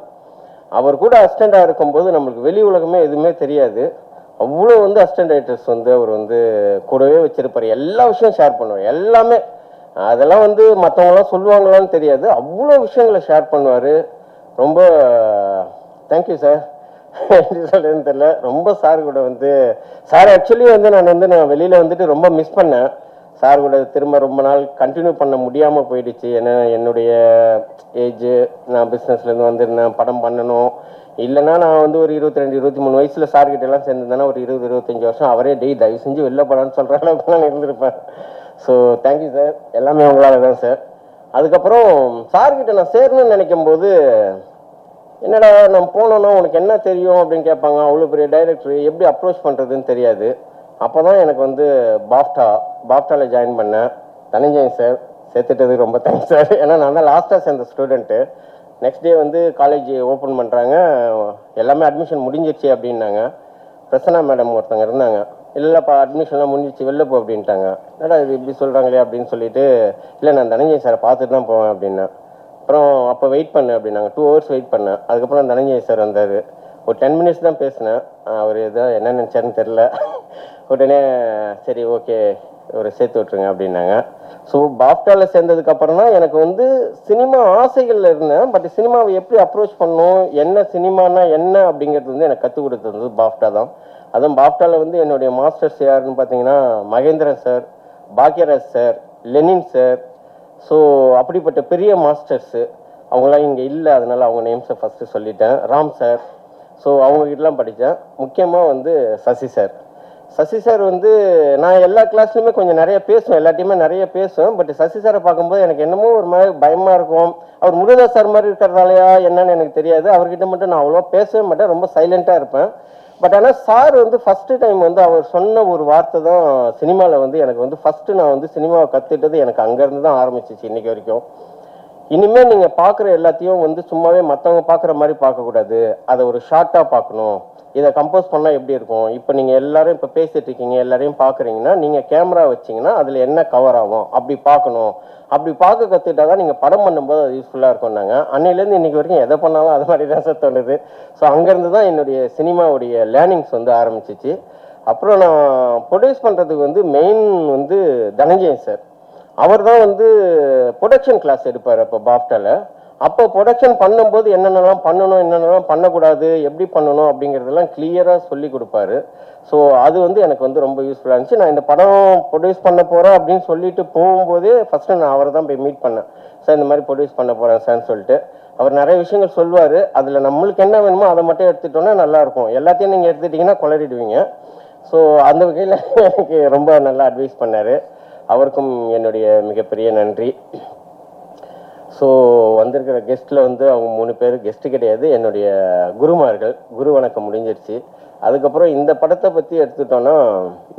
அவர் கூட அசிஸ்டண்டாக இருக்கும்போது நம்மளுக்கு வெளி உலகமே எதுவுமே தெரியாது. அவ்வளோ வந்து அசிஸ்டன்ட் டைரக்டர்ஸ் வந்து அவர் வந்து கூடவே வச்சிருப்பார். எல்லா விஷயம் ஷேர் பண்ணுவார், எல்லாமே. அதெல்லாம் வந்து மற்றவங்களாம் சொல்லுவாங்களான்னு தெரியாது, அவ்வளோ விஷயங்களை ஷேர் பண்ணுவார். ரொம்ப தேங்க்யூ சார். எப்படி சொல்கிறதுன்னு தெரியல. ரொம்ப சார் கூட வந்து சார் ஆக்சுவலி வந்து நான் வெளியில் வந்துட்டு ரொம்ப மிஸ் பண்ணேன். சார் கூட திரும்ப ரொம்ப நாள் கண்டினியூ பண்ண முடியாமல் போயிடுச்சு. ஏன்னா என்னுடைய ஏஜ், நான் பிஸ்னஸ்லேருந்து வந்துருந்தேன், படம் பண்ணணும். இல்லைன்னா நான் வந்து ஒரு 22-23 வயசில் சார்கிட்ட எல்லாம் சேர்ந்துருந்தேன்னா ஒரு 20-25 வருஷம் அவரே தயவு செஞ்சு வெளில படம்னு சொல்கிற அளவுக்கு நான் இருந்திருப்பேன். ஸோ தேங்க்யூ சார், எல்லாமே உங்களால் தான் சார். அதுக்கப்புறம் சார்கிட்ட நான் சேரணும்னு நினைக்கும் போது, என்னடா நம்ம போனோன்னா உனக்கு என்ன தெரியும் அப்படின்னு கேட்பாங்க. அவ்வளோ பெரிய டைரக்டர் எப்படி அப்ரோச் பண்ணுறதுன்னு தெரியாது. அப்போ தான் எனக்கு வந்து பாப்டாவில் ஜாயின் பண்ணேன். தனஞ்சயன் சார் சேர்த்துட்டதுக்கு ரொம்ப தேங்க்ஸ் சார். ஏன்னா நான் தான் லாஸ்ட்டாக சேர்ந்த ஸ்டூடெண்ட்டு. நெக்ஸ்ட் டே வந்து காலேஜ் ஓப்பன் பண்ணுறாங்க, எல்லாமே அட்மிஷன் முடிஞ்சிருச்சு அப்படின்னாங்க. பிரசன்னா மேடம் ஒருத்தங்க இருந்தாங்க, இல்லைப்பா அட்மிஷன்லாம் முடிஞ்சிச்சு வெளில போ அப்படின்ட்டாங்க. என்னடா இது இப்படி சொல்கிறாங்களே அப்படின்னு சொல்லிட்டு, இல்லை நான் தனஞ்சயன் சாரை பார்த்துட்டு தான் போவேன் அப்படின்னேன். அப்புறம் அப்போ வெயிட் பண்ணேன் அப்படின்னாங்க. 2 hours வெயிட் பண்ணேன். அதுக்கப்புறம் தனஞ்சயன் சார் வந்தார். ஒரு 10 minutes தான் பேசினேன். அவர் எதோ என்ன நினச்சாருன்னு தெரில. உடனே சரி ஓகே ஒரு சேர்த்து விட்ருங்க அப்படின்னாங்க. ஸோ பாப்டாவில் சேர்ந்ததுக்கப்புறம் தான் எனக்கு வந்து சினிமா ஆசைகளில் இருந்தேன். பட் சினிமாவை எப்படி அப்ரோச் பண்ணணும், என்ன சினிமானா என்ன அப்படிங்கிறது வந்து எனக்கு கற்றுக் கொடுத்தது வந்து பாப்டா தான். அதுவும் பாப்டாவில் வந்து என்னுடைய மாஸ்டர்ஸ் யாருன்னு பார்த்தீங்கன்னா Mahendran sir, Bhagyaraj sir, Lenin sir. So அப்படிப்பட்ட பெரிய மாஸ்டர்ஸு அவங்களாம் இங்கே இல்லை, அதனால் அவங்க நேம்ஸை ஃபஸ்ட்டு சொல்லிட்டேன். ராம் சார், ஸோ அவங்ககிட்டலாம் படித்தேன். முக்கியமாக வந்து சசி சார். சசி சார் வந்து நான் எல்லா கிளாஸ்லையுமே கொஞ்சம் நிறைய பேசுவேன், எல்லாத்தையுமே நிறைய பேசுவேன். பட் சசி சாரை பார்க்கும்போது எனக்கு என்னமோ ஒரு மாதிரி பயமாக இருக்கும். அவர் முருகதாஸ் சார் மாதிரி இருக்கிறதாலையா என்னன்னு எனக்கு தெரியாது. அவர்கிட்ட மட்டும் நான் அவ்வளோவா பேசவே மாட்டேன், ரொம்ப சைலண்ட்டாக இருப்பேன். பட் ஆனால் சார் வந்து ஃபஸ்ட்டு டைம் வந்து அவர் சொன்ன ஒரு வார்த்தை தான் சினிமாவில் வந்து எனக்கு வந்து ஃபஸ்ட்டு நான் வந்து சினிமாவை கற்றுக்கிட்டது எனக்கு அங்கேருந்து தான் ஆரம்பிச்சிச்சு இன்றைக்கி வரைக்கும். இனிமேல் நீங்கள் பார்க்குற எல்லாத்தையும் வந்து சும்மாவே மற்றவங்க பார்க்குற மாதிரி பார்க்கக்கூடாது, அதை ஒரு ஷார்ட்டாக பார்க்கணும். இதை கம்போஸ் பண்ணால் எப்படி இருக்கும்? இப்போ நீங்கள் எல்லாரும் இப்போ பேசிகிட்டு இருக்கீங்க, எல்லாரையும் பார்க்குறீங்கன்னா நீங்கள் கேமரா வச்சிங்கன்னா அதில் என்ன கவர் ஆகும் அப்படி பார்க்கணும். அப்படி பார்க்க கற்றுக்கிட்டா தான் நீங்கள் படம் பண்ணும்போது அது யூஸ்ஃபுல்லாக இருக்கும்னாங்க. அன்னையிலேருந்து இன்றைக்கி வரைக்கும் எதை பண்ணாலும் அது மாதிரி தான் சார் தோணுது. ஸோ அங்கேருந்து தான் என்னுடைய சினிமாவுடைய லேர்னிங்ஸ் வந்து ஆரம்பிச்சிச்சு. அப்புறம் நான் ப்ரொடியூஸ் பண்ணுறதுக்கு வந்து மெயின் வந்து தனஞ்சயன் சார். அவர் தான் வந்து ப்ரொடக்ஷன் கிளாஸ் எடுப்பார் அப்போ பாப்டாவில். அப்போ ப்ரொடக்ஷன் பண்ணும்போது என்னென்னலாம் பண்ணணும், என்னென்னலாம் பண்ணக்கூடாது, எப்படி பண்ணணும் அப்படிங்கிறதெல்லாம் கிளியராக சொல்லி கொடுப்பாரு. ஸோ அது வந்து எனக்கு வந்து ரொம்ப யூஸ்ஃபுல்லாக இருந்துச்சு. நான் இந்த படம் ப்ரொடியூஸ் பண்ண போகிறேன் அப்படின்னு சொல்லிட்டு போகும்போதே ஃபஸ்ட்டு நான் அவரை தான் போய் மீட் பண்ணேன். சார் இந்த மாதிரி ப்ரொடியூஸ் பண்ண போகிறேன் சார்ன்னு சொல்லிட்டு அவர் நிறைய விஷயங்கள் சொல்லுவார். அதில் நம்மளுக்கு என்ன வேணுமோ அதை மட்டும் எடுத்துட்டோன்னா நல்லாயிருக்கும். எல்லாத்தையும் நீங்கள் எடுத்துட்டிங்கன்னா குளறிடுவீங்க. ஸோ அந்த வகையில் எனக்கு ரொம்ப நல்லா அட்வைஸ் பண்ணார். அவருக்கும் என்னுடைய மிகப்பெரிய நன்றி. ஸோ வந்திருக்கிற கெஸ்ட்டில் வந்து அவங்க 3 பேர் கெஸ்ட்டு கிடையாது, என்னுடைய குருமார்கள். குரு வணக்கம் முடிஞ்சிருச்சு. அதுக்கப்புறம் இந்த படத்தை பற்றி எடுத்துட்டோன்னா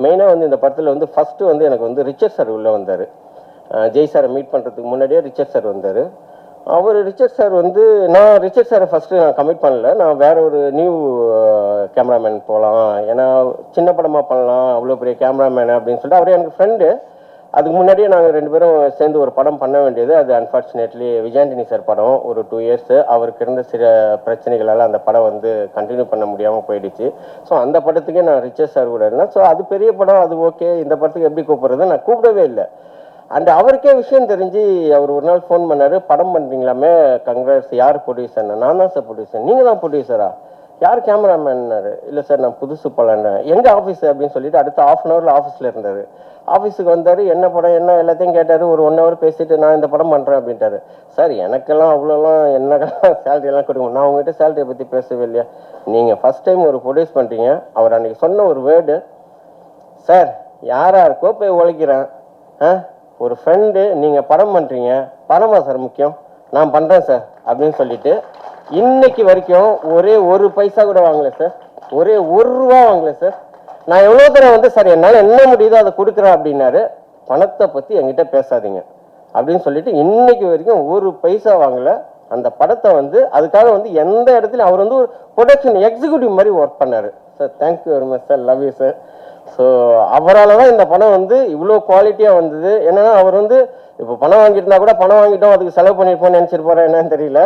மெயினாக வந்து இந்த படத்தில் வந்து ஃபஸ்ட்டு வந்து எனக்கு வந்து ரிச்சர்ட் சார் உள்ளே வந்தார். ஜெய் சாரை மீட் பண்ணுறதுக்கு முன்னாடியே ரிச்சர்ட் சார் வந்தார். ரிச்சர்ட் சார் வந்து நான் ரிச்சர்ட் சாரை ஃபஸ்ட்டு நான் கமிட் பண்ணல. நான் வேற ஒரு நியூ கேமராமேன் போகலாம், ஏன்னா சின்ன படமாக பண்ணலாம், அவ்வளோ பெரிய கேமராமேனு அப்படின்னு சொல்லிட்டு அவரே எனக்கு ஃப்ரெண்டு. அதுக்கு முன்னாடியே நாங்கள் 2 பேரும் சேர்ந்து ஒரு படம் பண்ண வேண்டியது. அது அன்ஃபார்ச்சுனேட்லி விஜயாண்டனி சார் படம் ஒரு 2 இயர்ஸ் அவருக்கு இருந்த சில பிரச்சனைகளால் அந்த படம் வந்து கண்டினியூ பண்ண முடியாமல் போயிடுச்சு. ஸோ அந்த படத்துக்கே நான் ரிச்சர்ட் சார் கூட இருந்தேன். ஸோ அது பெரிய படம், அது ஓகே. இந்த படத்துக்கு எப்படி கூப்பிட்றது, நான் கூப்பிடவே இல்லை. அண்ட் அவருக்கே விஷயம் தெரிஞ்சு அவர் ஒரு நாள் ஃபோன் பண்ணார், படம் பண்ணுறீங்களாமே, கங்க்ராட்ஸ். யார் ப்ரொடியூசர்னா? நான் தான் சார் ப்ரொடியூசர். நீங்கள் தான் ப்ரொடியூசரா? யார் கேமராமேன்னாரு? இல்லை சார் நான் புதுசு போகலான்னு. எங்கள் ஆஃபீஸு அப்படின்னு சொல்லிட்டு அடுத்த 1/2 hour ஆஃபீஸில் இருந்தார். ஆஃபீஸுக்கு வந்தார், என்ன படம் என்ன எல்லாத்தையும் கேட்டார். ஒரு 1 hour பேசிட்டு நான் இந்த படம் பண்ணுறேன் அப்படின்ட்டாரு. சார் எனக்கெல்லாம் அவ்வளோலாம் என்னக்கெல்லாம் சேலரியெல்லாம் கொடுங்க, நான் உங்ககிட்ட சேலரியை பற்றி பேசவே இல்லையா? நீங்கள் ஃபஸ்ட் டைம் ஒரு ப்ரொடியூஸ் பண்ணுறீங்க. அவர் அன்றைக்கி சொன்ன ஒரு வேர்டு, சார் யாராக இருக்கோ போய் உழைக்கிறேன், ஒரு ஃப்ரெண்டு, நீங்கள் படம் பண்ணுறீங்க, பணமா சார் முக்கியம், நான் பண்ணுறேன் சார் அப்படின்னு சொல்லிட்டு இன்னைக்கு வரைக்கும் ஒரே 1 பைசா கூட வாங்கலை சார், ஒரே 1 ரூபா வாங்கலை சார். நான் எவ்வளோ தூரம் வந்து சார் என்னால் என்ன முடியுதோ அதை கொடுக்குறேன் அப்படின்னாரு. பணத்தை பற்றி என்கிட்ட பேசாதீங்க அப்படின்னு சொல்லிட்டு இன்னைக்கு வரைக்கும் 1 பைசா வாங்கலை. அந்த படத்தை வந்து அதுக்காக வந்து எந்த இடத்துலையும் அவர் வந்து ஒரு ப்ரொடக்ஷன் எக்ஸிக்யூட்டிவ் மாதிரி ஒர்க் பண்ணார். Sir thank you very much sir, love you sir. So அவரால் தான் இந்த படம் வந்து இவ்வளோ குவாலிட்டியாக வந்தது. என்னன்னா அவர் வந்து இப்போ பணம் வாங்கிட்டு கூட பணம் வாங்கிட்டோம் அதுக்கு செலவு பண்ணியிருப்போம்னு நினச்சிருப்பாரா என்னன்னு தெரியல.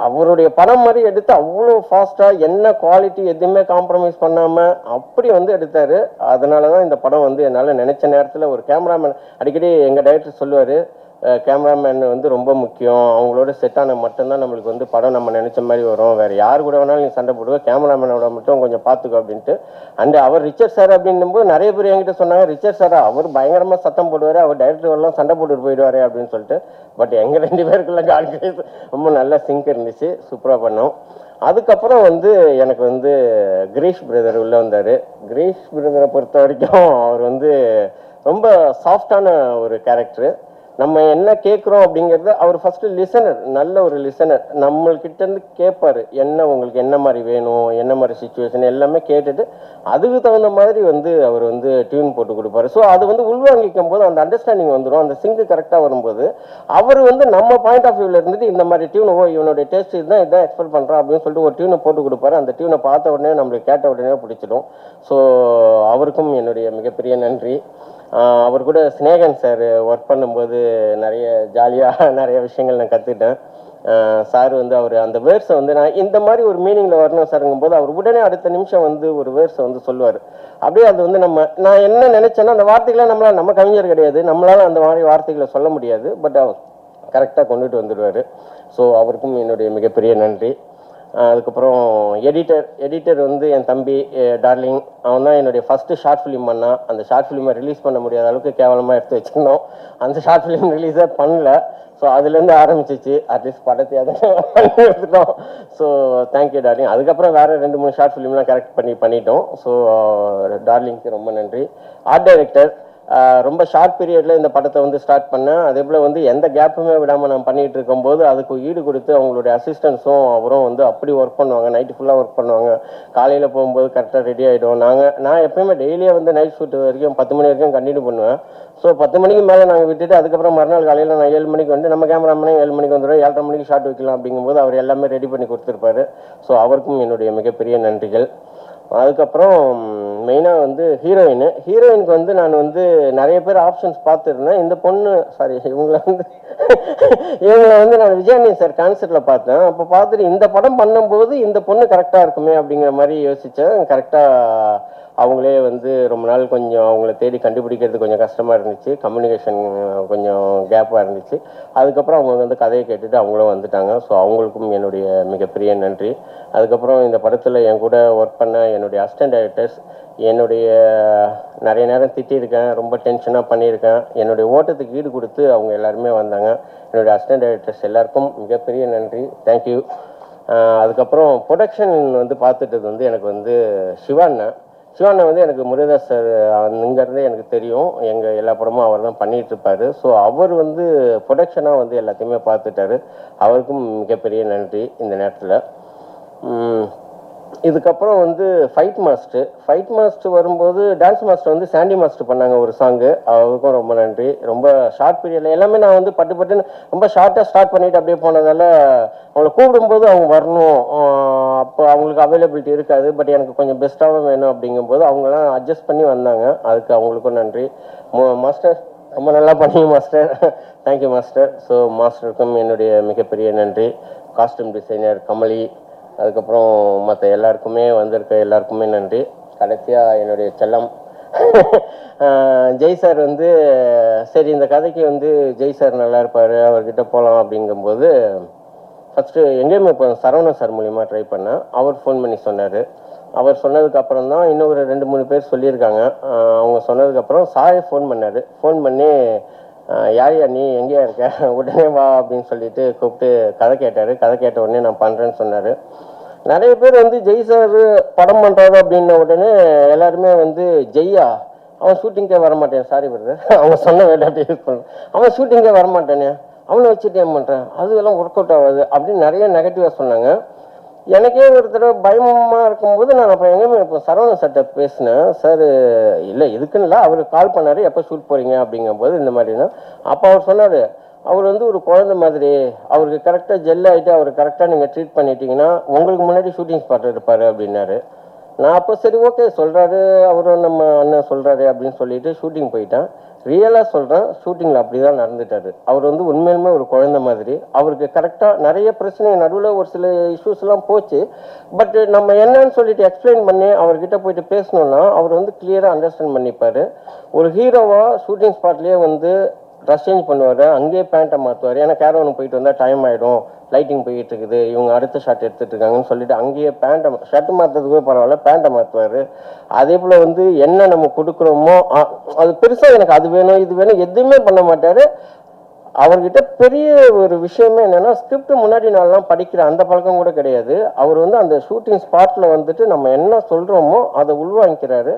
அவருடைய படம் மாதிரி எடுத்து அவ்வளோ ஃபாஸ்ட்டாக என்ன குவாலிட்டி எதுவுமே காம்ப்ரமைஸ் பண்ணாமல் அப்படி வந்து எடுத்தார். அதனால தான் இந்த படம் வந்து என்னால் நினச்ச நேரத்தில் ஒரு கேமராமேன், அடிக்கடி எங்கள் டைரக்டர் சொல்லுவார், கேமராமேன் வந்து ரொம்ப முக்கியம், அவங்களோட செட்டான மட்டும்தான் நம்மளுக்கு வந்து படம் நம்ம நினச்ச மாதிரி வரும், வேறு யார் கூட வேணாலும் நீ சண்டை போடுவோம், கேமராமேனோட மட்டும் கொஞ்சம் பார்த்துக்கோ அப்படின்ட்டு. அண்ட் அவர் ரிச்சர்ட் சார் அப்படின்னும்போது நிறைய பேர் என்கிட்ட சொன்னாங்க, ரிச்சர்ட் சாரா அவர் பயங்கரமாக சத்தம் போடுவார், அவர் டைரக்டர்லாம் சண்டை போட்டுட்டு போயிடுவார் அப்படின்னு சொல்லிட்டு. பட் எங்கள் 2 பேருக்குள்ள கால்குலேஸ் ரொம்ப நல்லா சிங்க் இருந்துச்சு, சூப்பராக பண்ணோம். அதுக்கப்புறம் வந்து எனக்கு வந்து கிரீஷ் பிரதர் உள்ளே வந்தார். கிரீஷ் பிரதரை பொறுத்த வரைக்கும் அவர் வந்து ரொம்ப சாஃப்டான ஒரு கேரக்டரு. நம்ம என்ன கேட்குறோம் அப்படிங்கிறது அவர் ஃபஸ்ட்டு லிசனர், நல்ல ஒரு லிசனர். நம்மள்கிட்டேருந்து கேட்பார், என்ன உங்களுக்கு என்ன மாதிரி வேணும், என்ன மாதிரி சுச்சுவேஷன் எல்லாமே கேட்டுட்டு அதுக்கு தகுந்த மாதிரி வந்து அவர் வந்து டியூன் போட்டு கொடுப்பாரு. ஸோ அது வந்து உள்வாங்கிக்கும் போது அந்த அண்டர்ஸ்டாண்டிங் வந்துடும், அந்த சிங்கு கரெக்டாக வரும்போது அவர் வந்து நம்ம பாயிண்ட் ஆஃப் வியூவில் இருந்துட்டு இந்த மாதிரி டியூன், இவனுடைய டேஸ்ட் இதுதான் இதான் எக்ஸ்பெக்ட் பண்ணுறான் அப்படின்னு சொல்லிட்டு ஒரு டியூனை போட்டு கொடுப்பாரு. அந்த டியூனை பார்த்த உடனே நம்மளுக்கு கேட்ட உடனே பிடிச்சிடும். ஸோ அவருக்கும் என்னுடைய மிகப்பெரிய நன்றி. அவர் கூட ஸ்னேகன் சார் ஒர்க் பண்ணும்போது நிறைய ஜாலியாக நிறைய விஷயங்கள் நான் கற்றுக்கிட்டேன். சார் வந்து அவர் அந்த வேர்ட்ஸை வந்து நான் இந்த மாதிரி ஒரு மீனிங்கில் வரணும் சாருங்கும் போது அவர் உடனே அடுத்த நிமிஷம் வந்து ஒரு வேர்ட்ஸை வந்து சொல்லுவார். அப்படியே அது வந்து நான் என்ன நினச்சேன்னா அந்த வார்த்தைகளை நம்ம கவிஞர் கிடையாது, நம்மளால் அந்த மாதிரி வார்த்தைகளை சொல்ல முடியாது, பட் அவர் கரெக்டாக கொண்டுட்டு வந்துடுவார். ஸோ அவருக்கும் என்னுடைய மிகப்பெரிய நன்றி. அதுக்கப்புறம் எடிட்டர் வந்து என் தம்பி டார்லிங், அவன் தான் என்னுடைய ஃபஸ்ட்டு ஷார்ட் ஃபிலிம் பண்ணான். அந்த ஷார்ட் ஃபிலிமை ரிலீஸ் பண்ண முடியாத அளவுக்கு கேவலமாக எடுத்து வச்சுருந்தோம். அந்த ஷார்ட் ஃபிலிம் ரிலீஸே பண்ணல. ஸோ அதுலேருந்து ஆரம்பிச்சிச்சு. அட்லீஸ்ட் படத்தை அதை பண்ணி எடுத்துட்டோம். So thank you darling. அதுக்கப்புறம் வேறு 2-3 ஷார்ட் ஃபிலிம்லாம் கரெக்ட் பண்ணிட்டோம். ஸோ டார்லிங்க்கு ரொம்ப நன்றி. ஆர்ட் டைரக்டர் ரொம்ப ஷார்ட் பீரியடில் இந்த படத்தை வந்து ஸ்டார்ட் பண்ணேன். அதே போல் வந்து எந்த கேப்புமே விடாமல் நான் பண்ணிகிட்டு இருக்கும்போது அதுக்கு ஈடு கொடுத்து அவங்களுடைய அசிஸ்டன்ஸும் அவரும் வந்து அப்படி ஒர்க் பண்ணுவாங்க. நைட்டு ஃபுல்லாக ஒர்க் பண்ணுவாங்க. காலையில் போகும்போது கரெக்டாக ரெடி ஆகிடும். நான் எப்பயுமே டெய்லியே வந்து நைட் ஷூட் வரைக்கும் 10 மணி வரைக்கும் கண்டினியூ பண்ணுவேன். ஸோ 10 மணிக்கு மேலே நாங்கள் விட்டுட்டு அதுக்கப்புறம் மறுநாள் காலையில் நான் 7 மணிக்கு வந்து நம்ம கேமராமேனே 7 மணிக்கு வந்துடுவோம். 7:30 மணிக்கு ஷாட் வைக்கலாம் அப்படிங்கும்போது அவர் எல்லாமே ரெடி பண்ணி கொடுத்துருப்பாரு. ஸோ அவருக்கும் என்னுடைய மிகப்பெரிய நன்றிகள். அதுக்கப்புறம் மெயினாக வந்து ஹீரோயினுக்கு வந்து நான் வந்து நிறைய பேர் ஆப்ஷன்ஸ் பார்த்துருந்தேன். இந்த பொண்ணு இவங்களை வந்து நான் விஜயானி சார் கான்சர்ட்டில் பார்த்தேன். அப்போ பார்த்துட்டு இந்த படம் பண்ணும்போது இந்த பொண்ணு கரெக்டாக இருக்குமே அப்படிங்கிற மாதிரி யோசித்தேன். கரெக்டாக அவங்களே வந்து ரொம்ப நாள் கொஞ்சம் அவங்கள தேடி கண்டுபிடிக்கிறது கொஞ்சம் கஷ்டமாக இருந்துச்சு. கம்யூனிகேஷன் கொஞ்சம் கேப்பாக இருந்துச்சு. அதுக்கப்புறம் அவங்க வந்து கதையை கேட்டுட்டு அவங்களும் வந்துட்டாங்க. ஸோ அவங்களுக்கும் என்னுடைய மிகப்பெரிய நன்றி. அதுக்கப்புறம் இந்த படத்தில் என் கூட ஒர்க் பண்ண என்னுடைய அசிஸ்டன்ட் டைரக்டர்ஸ், என்னுடைய நிறைய நேரம் திட்டியிருக்கேன், ரொம்ப டென்ஷனாக பண்ணியிருக்கேன். என்னுடைய ஓட்டத்துக்கு ஈடு கொடுத்து அவங்க எல்லாருமே வந்தாங்க. என்னுடைய அசிஸ்டன்ட் டைரக்டர்ஸ் எல்லாருக்கும் மிகப்பெரிய நன்றி. தேங்க்யூ. அதுக்கப்புறம் ப்ரொடக்ஷன் வந்து பார்த்துட்டது வந்து எனக்கு வந்து சிவாண்ணா வந்து எனக்கு முருகதாஸ் சார் இங்கேருந்தே எனக்கு தெரியும். எங்கள் எல்லா படமும் அவர் தான் பண்ணிகிட்ருப்பார். ஸோ அவர் வந்து ப்ரொடக்ஷனாக வந்து எல்லாத்தையுமே பார்த்துட்டாரு. அவருக்கும் மிகப்பெரிய நன்றி இந்த நேரத்தில். இதுக்கப்புறம் வந்து ஃபைட் மாஸ்டர் வரும்போது டான்ஸ் மாஸ்டர் வந்து சாண்டி மாஸ்டர் பண்ணாங்க ஒரு சாங்கு. அவருக்கும் ரொம்ப நன்றி. ரொம்ப ஷார்ட் பீரியடில் எல்லாமே நான் வந்து பட்டுன்னு ரொம்ப ஷார்ட்டாக ஸ்டார்ட் பண்ணிவிட்டு அப்படியே போனதால் அவங்கள கூப்பிடும்போது அவங்க வரணும், அப்போ அவங்களுக்கு அவைலபிலிட்டி இருக்காது. பட் எனக்கு கொஞ்சம் பெஸ்ட்டாகவும் வேணும் அப்படிங்கும்போது அவங்களாம் அட்ஜஸ்ட் பண்ணி வந்தாங்க. அதுக்கு அவங்களுக்கும் நன்றி. மாஸ்டர் ரொம்ப நல்லா பண்ணீங்க மாஸ்டர். Thank you master. ஸோ மாஸ்டருக்கும் என்னுடைய மிகப்பெரிய நன்றி. காஸ்டியூம் டிசைனர் கமலி, அதுக்கப்புறம் மற்ற எல்லாருக்குமே வந்திருக்க எல்லாருக்குமே நன்றி. கடைசியாக என்னுடைய செல்லம் ஜெய் சார் வந்து சரி இந்த கதைக்கு வந்து ஜெய் சார் நல்லா இருப்பார், அவர்கிட்ட போகலாம் அப்படிங்கும்போது ஃபஸ்ட்டு எங்கேயுமே இப்போ சரவணன் சார் மூலிமா ட்ரை பண்ணேன். அவர் ஃபோன் பண்ணி சொன்னார். அவர் சொன்னதுக்கப்புறம் தான் இன்னும் ஒரு 2-3 பேர் சொல்லியிருக்காங்க. அவங்க சொன்னதுக்கப்புறம் சாரே ஃபோன் பண்ணார். ஃபோன் பண்ணி யாரையா நீ எங்கேயா இருக்க, உடனே வா அப்படின்னு சொல்லிட்டு கூப்பிட்டு கதை கேட்டார். கதை கேட்ட உடனே நான் பண்ணுறேன்னு சொன்னார். நிறைய பேர் வந்து ஜெய் சார் படம் பண்ணுறாரு அப்படின்ன உடனே எல்லாருமே வந்து ஜெய்யா அவன் ஷூட்டிங்கே வரமாட்டேன், சாரி பிரதர் அவங்க சொன்ன வேலை அப்படி யூஸ் பண்ணுறேன், அவன் ஷூட்டிங்கே வரமாட்டேனே, அவனை வச்சுட்டு ஏன் பண்ணுறேன், அதுவெல்லாம் ஒர்க் அவுட் ஆகாது அப்படின்னு நிறைய நெகட்டிவாக சொன்னாங்க. எனக்கே ஒரு தடவை பயமாக இருக்கும்போது நான் அப்புறம் எங்கேயுமே இப்போ சரவணன் சார்கிட்ட பேசினேன். சார் இல்லை இதுக்குன்னு இல்லை, அவர் கால் பண்ணார் எப்போ ஷூட் போகிறீங்க அப்படிங்கும்போது இந்த மாதிரினா அப்போ அவர் சொன்னார், அவர் வந்து ஒரு குழந்தை மாதிரி, அவருக்கு கரெக்டாக ஜெல் ஆகிட்டு அவர் கரெக்டாக நீங்கள் ட்ரீட் பண்ணிட்டீங்கன்னா உங்களுக்கு முன்னாடி ஷூட்டிங் ஸ்பாட் இருப்பார் அப்படின்னாரு. நான் அப்போ சரி ஓகே சொல்கிறாரு அவரும் நம்ம அண்ணன் சொல்கிறாரு அப்படின்னு சொல்லிட்டு ஷூட்டிங் போயிட்டேன். ரியலாக சொல்கிறேன், ஷூட்டிங்கில் அப்படி தான் நடந்துட்டார். அவர் வந்து உண்மையிலுமே ஒரு குழந்தை மாதிரி. அவருக்கு கரெக்டாக நிறைய பிரச்சனை நடுவில் ஒரு சில இஷ்யூஸ்லாம் போச்சு. பட் நம்ம என்னன்னு சொல்லிட்டு எக்ஸ்பிளைன் பண்ணி அவர்கிட்ட போயிட்டு பேசணுன்னா அவர் வந்து கிளியராக அண்டர்ஸ்டாண்ட் பண்ணிப்பார். ஒரு ஹீரோவாக ஷூட்டிங் ஸ்பாட்லேயே வந்து ட்ரெஸ் சேஞ்ச் பண்ணுவார், அங்கேயே பேண்ட்டை மாற்றுவார். ஏன்னா கேரவனுக்கு போயிட்டு வந்தால் டைம் ஆகிடும், லைட்டிங் போயிட்டு இருக்குது, இவங்க அடுத்த ஷாட் எடுத்துகிட்டு இருக்காங்கன்னு சொல்லிட்டு அங்கேயே ஷர்ட் மாற்றுறதுக்கே பரவாயில்ல பேண்ட்டை மாற்றுவார். அதே போல் வந்து என்ன நம்ம கொடுக்குறோமோ அது பெருசாக எனக்கு அது வேணும் இது வேணும் எதுவுமே பண்ண மாட்டார். அவர்கிட்ட பெரிய ஒரு விஷயமே என்னென்னா ஸ்கிரிப்ட் முன்னாடி நாள்லாம் படிக்கிற அந்த பழக்கம் கூட கிடையாது. அவர் வந்து அந்த ஷூட்டிங் ஸ்பாட்டில் வந்துட்டு நம்ம என்ன சொல்கிறோமோ அதை உள்வாங்கிக்கிறாரு.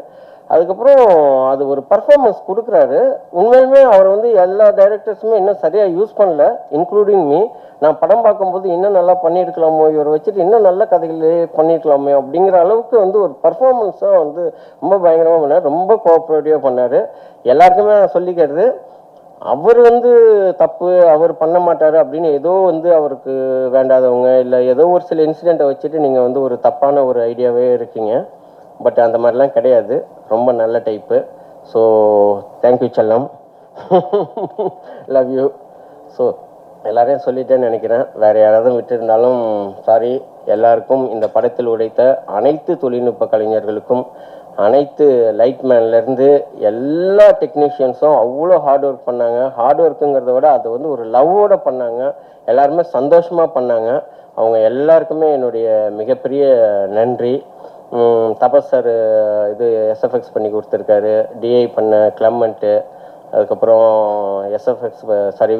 அதுக்கப்புறம் அது ஒரு பர்ஃபார்மன்ஸ் கொடுக்குறாரு. உண்மையுமே அவர் வந்து எல்லா டைரக்டர்ஸுமே இன்னும் சரியாக யூஸ் பண்ணல, இன்க்ளூடிங் மீ. நான் படம் பார்க்கும்போது இன்னும் நல்லா பண்ணியிருக்கலாமோ, இவரை வச்சுட்டு இன்னும் நல்ல கதைகளே பண்ணியிருக்கலாமோ அப்படிங்கிற அளவுக்கு வந்து ஒரு பர்ஃபார்மன்ஸாக வந்து ரொம்ப பயங்கரமாக பண்ணார். ரொம்ப கோஆப்ரேட்டிவாக பண்ணார். எல்லாருக்குமே நான் சொல்லிக்கிறது, அவர் வந்து தப்பு அவர் பண்ண மாட்டார் அப்படின்னு ஏதோ வந்து அவருக்கு வேண்டாதவங்க இல்லை ஏதோ ஒரு சில இன்சிடெண்ட்டை வச்சுட்டு நீங்கள் வந்து ஒரு தப்பான ஒரு ஐடியாவே இருக்கீங்க. பட் அந்த மாதிரிலாம் கிடையாது, ரொம்ப நல்ல டைப்பு. ஸோ தேங்க்யூ செல்லம், லவ் யூ. ஸோ எல்லாரையும் சொல்லிட்டேன்னு நினைக்கிறேன். வேறு யாராவது விட்டுருந்தாலும் சாரி. எல்லாருக்கும் இந்த படத்தில் உடைத்த அனைத்து தொழில்நுட்ப கலைஞர்களுக்கும் அனைத்து லைட்மேன்லேருந்து எல்லா டெக்னீஷியன்ஸும் அவ்வளோ ஹார்ட் ஒர்க் பண்ணாங்க. ஹார்ட் ஒர்க்குங்கிறத விட அதை வந்து ஒரு லவ்வோடு பண்ணாங்க. எல்லாருமே சந்தோஷமாக பண்ணாங்க. அவங்க எல்லாருக்குமே என்னுடைய மிகப்பெரிய நன்றி. தபஸ் சார் இது எஸ்எஃப்எக்ஸ் பண்ணி கொடுத்துருக்காரு, டிஐ பண்ண கிளமெண்ட்டு, அதுக்கப்புறம்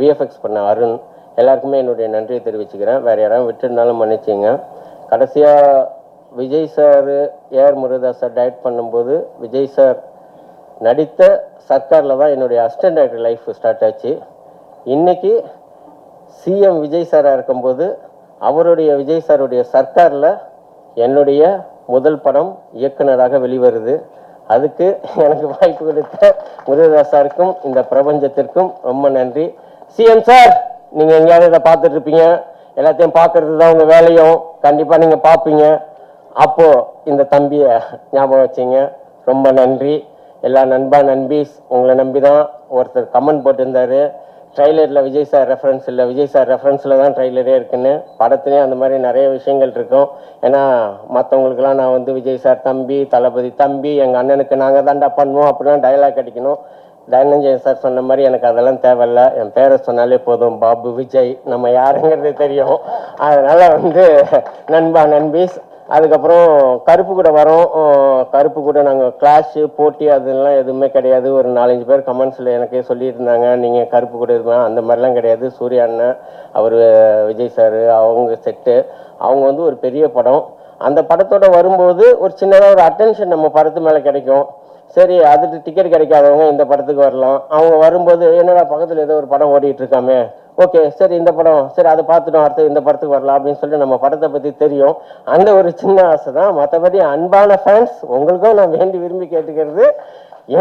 விஎஃப்எக்ஸ் பண்ண அருண், எல்லாருக்குமே என்னுடைய நன்றியை தெரிவிச்சுக்கிறேன். வேறு யாராவது விட்டுருந்தாலும் மன்னிச்சிங்க. கடைசியாக Vijay sir AR Murugadoss sir direct பண்ணும்போது விஜய் சார் நடித்த சர்க்காரில் தான் என்னுடைய அசிஸ்டன்ட் டைரக்டர் லைஃப் ஸ்டார்ட் ஆச்சு. இன்றைக்கி சிஎம் விஜய் சாராக இருக்கும்போது அவருடைய விஜய் சாருடைய சர்க்காரில் என்னுடைய முதல் படம் இயக்குனராக வெளிவருது. அதுக்கு எனக்கு வாய்ப்பு கொடுத்த முருகதாஸ் சாருக்கும் இந்த பிரபஞ்சத்திற்கும் ரொம்ப நன்றி. சிஎம் சார், நீங்கள் எங்கேயாவது இதை பார்த்துட்டு இருப்பீங்க, எல்லாத்தையும் பார்க்கறது தான் உங்கள் வேலையும், கண்டிப்பாக நீங்கள் பார்ப்பீங்க. அப்போது இந்த தம்பியை ஞாபகம் வச்சிங்க, ரொம்ப நன்றி. எல்லா நண்பீஸ் உங்களை நம்பி தான் ஒருத்தர் கமெண்ட் போட்டிருந்தாரு, ட்ரைலரில் விஜய் சார் ரெஃபரன்ஸ் இல்லை, விஜய் சார் ரெஃபரன்ஸில் தான் ட்ரைலரே இருக்குன்னு. படத்துலேயும் அந்த மாதிரி நிறைய விஷயங்கள் இருக்கும். ஏன்னா மற்றவங்களுக்கெல்லாம் நான் வந்து விஜய் சார் தம்பி, தளபதி தம்பி, எங்கள் அண்ணனுக்கு நாங்கள் தாண்டா பண்ணுவோம் அப்படின்னா டைலாக் அடிக்கணும். தனஞ்சயன் சார் சொன்ன மாதிரி எனக்கு அதெல்லாம் தேவையில்ல. என் பேரை சொன்னாலே போதும், பாபு விஜய், நம்ம யாருங்கிறது தெரியும். அதனால் வந்து நண்பீஸ். அதுக்கப்புறம் கருப்பு கூட வரோம். கருப்பு கூட நாங்கள் கிளாஷு போட்டி அதெல்லாம் எதுவுமே கிடையாது. ஒரு 4-5 பேர் கமெண்ட்ஸில் எனக்கே சொல்லிட்டு இருந்தாங்க, நீங்கள் கருப்பு கூட இருப்பேன், அந்த மாதிரிலாம் கிடையாது. சூர்யா அண்ணன், அவர் விஜய் சார், அவங்க செட்டு, அவங்க வந்து ஒரு பெரிய படம். அந்த படத்தோட வரும்போது ஒரு சின்னதாக ஒரு அட்டென்ஷன் நம்ம படத்து மேலே கிடைக்கும். சரி, அதுக்கு டிக்கெட் கிடைக்காதவங்க இந்த படத்துக்கு வரலாம். அவங்க வரும்போது என்னடா பக்கத்தில் ஏதோ ஒரு படம் ஓடிட்டு இருக்காமே, ஓகே சரி இந்த படம், சரி அதை பார்த்துட்டோம், அடுத்து இந்த படத்துக்கு வரலாம் அப்படின்னு சொல்லிட்டு நம்ம படத்தை பற்றி தெரியும். அந்த ஒரு சின்ன ஆசை தான். மற்றபடி அன்பான ஃபேன்ஸ் உங்களுக்கும் நான் வேண்டி விரும்பி கேட்டுக்கிறது,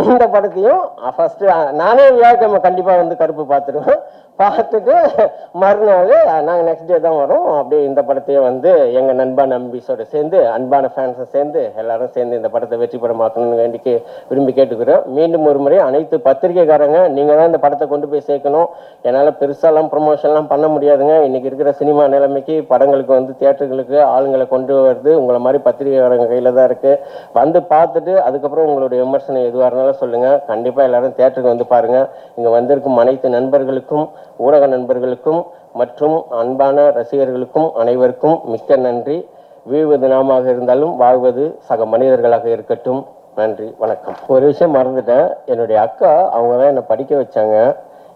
எந்த படத்தையும் ஃபஸ்ட்டு நானே வியாழக்கிழமை கண்டிப்பாக வந்து கருப்பு பார்த்துருவேன். பார்த்துட்டு மறுநாள் நாங்கள் நெக்ஸ்ட் டே தான் வரோம். அப்படியே இந்த படத்தையும் வந்து எங்கள் நம்பீஸோடு சேர்ந்து, அன்பான ஃபேன்ஸை சேர்ந்து எல்லாரும் சேர்ந்து இந்த படத்தை வெற்றி படமாக்கணும்னு விரும்பி கேட்டுக்கிறோம். மீண்டும் ஒரு முறை அனைத்து பத்திரிகைக்காரங்க, நீங்கள் தான் இந்த படத்தை கொண்டு போய் சேர்க்கணும். என்னால் பெருசாலாம் ப்ரொமோஷன்லாம் பண்ண முடியாதுங்க. இன்றைக்கி இருக்கிற சினிமா நிலைமைக்கு படங்களுக்கு வந்து தியேட்டர்களுக்கு ஆளுங்களை கொண்டு வருது உங்களை மாதிரி பத்திரிகைக்காரங்க கையில் தான் இருக்குது. வந்து பார்த்துட்டு அதுக்கப்புறம் உங்களுடைய விமர்சனம் எதுவாக இருந்தாலும் சொல்லுங்கள். கண்டிப்பாக எல்லாரும் தியேட்டருக்கு வந்து பாருங்கள். இங்கே வந்திருக்கும் அனைத்து நண்பர்களுக்கும், ஊடக நண்பர்களுக்கும் மற்றும் அன்பான ரசிகர்களுக்கும் அனைவருக்கும் மிக்க நன்றி. வீழ்வது நாமாக இருந்தாலும் வாழ்வது சக மனிதர்களாக இருக்கட்டும். நன்றி, வணக்கம். ஒரு விஷயம் மறந்துட்டேன். என்னுடைய அக்கா, அவங்க தான் என்னை படிக்க வச்சாங்க.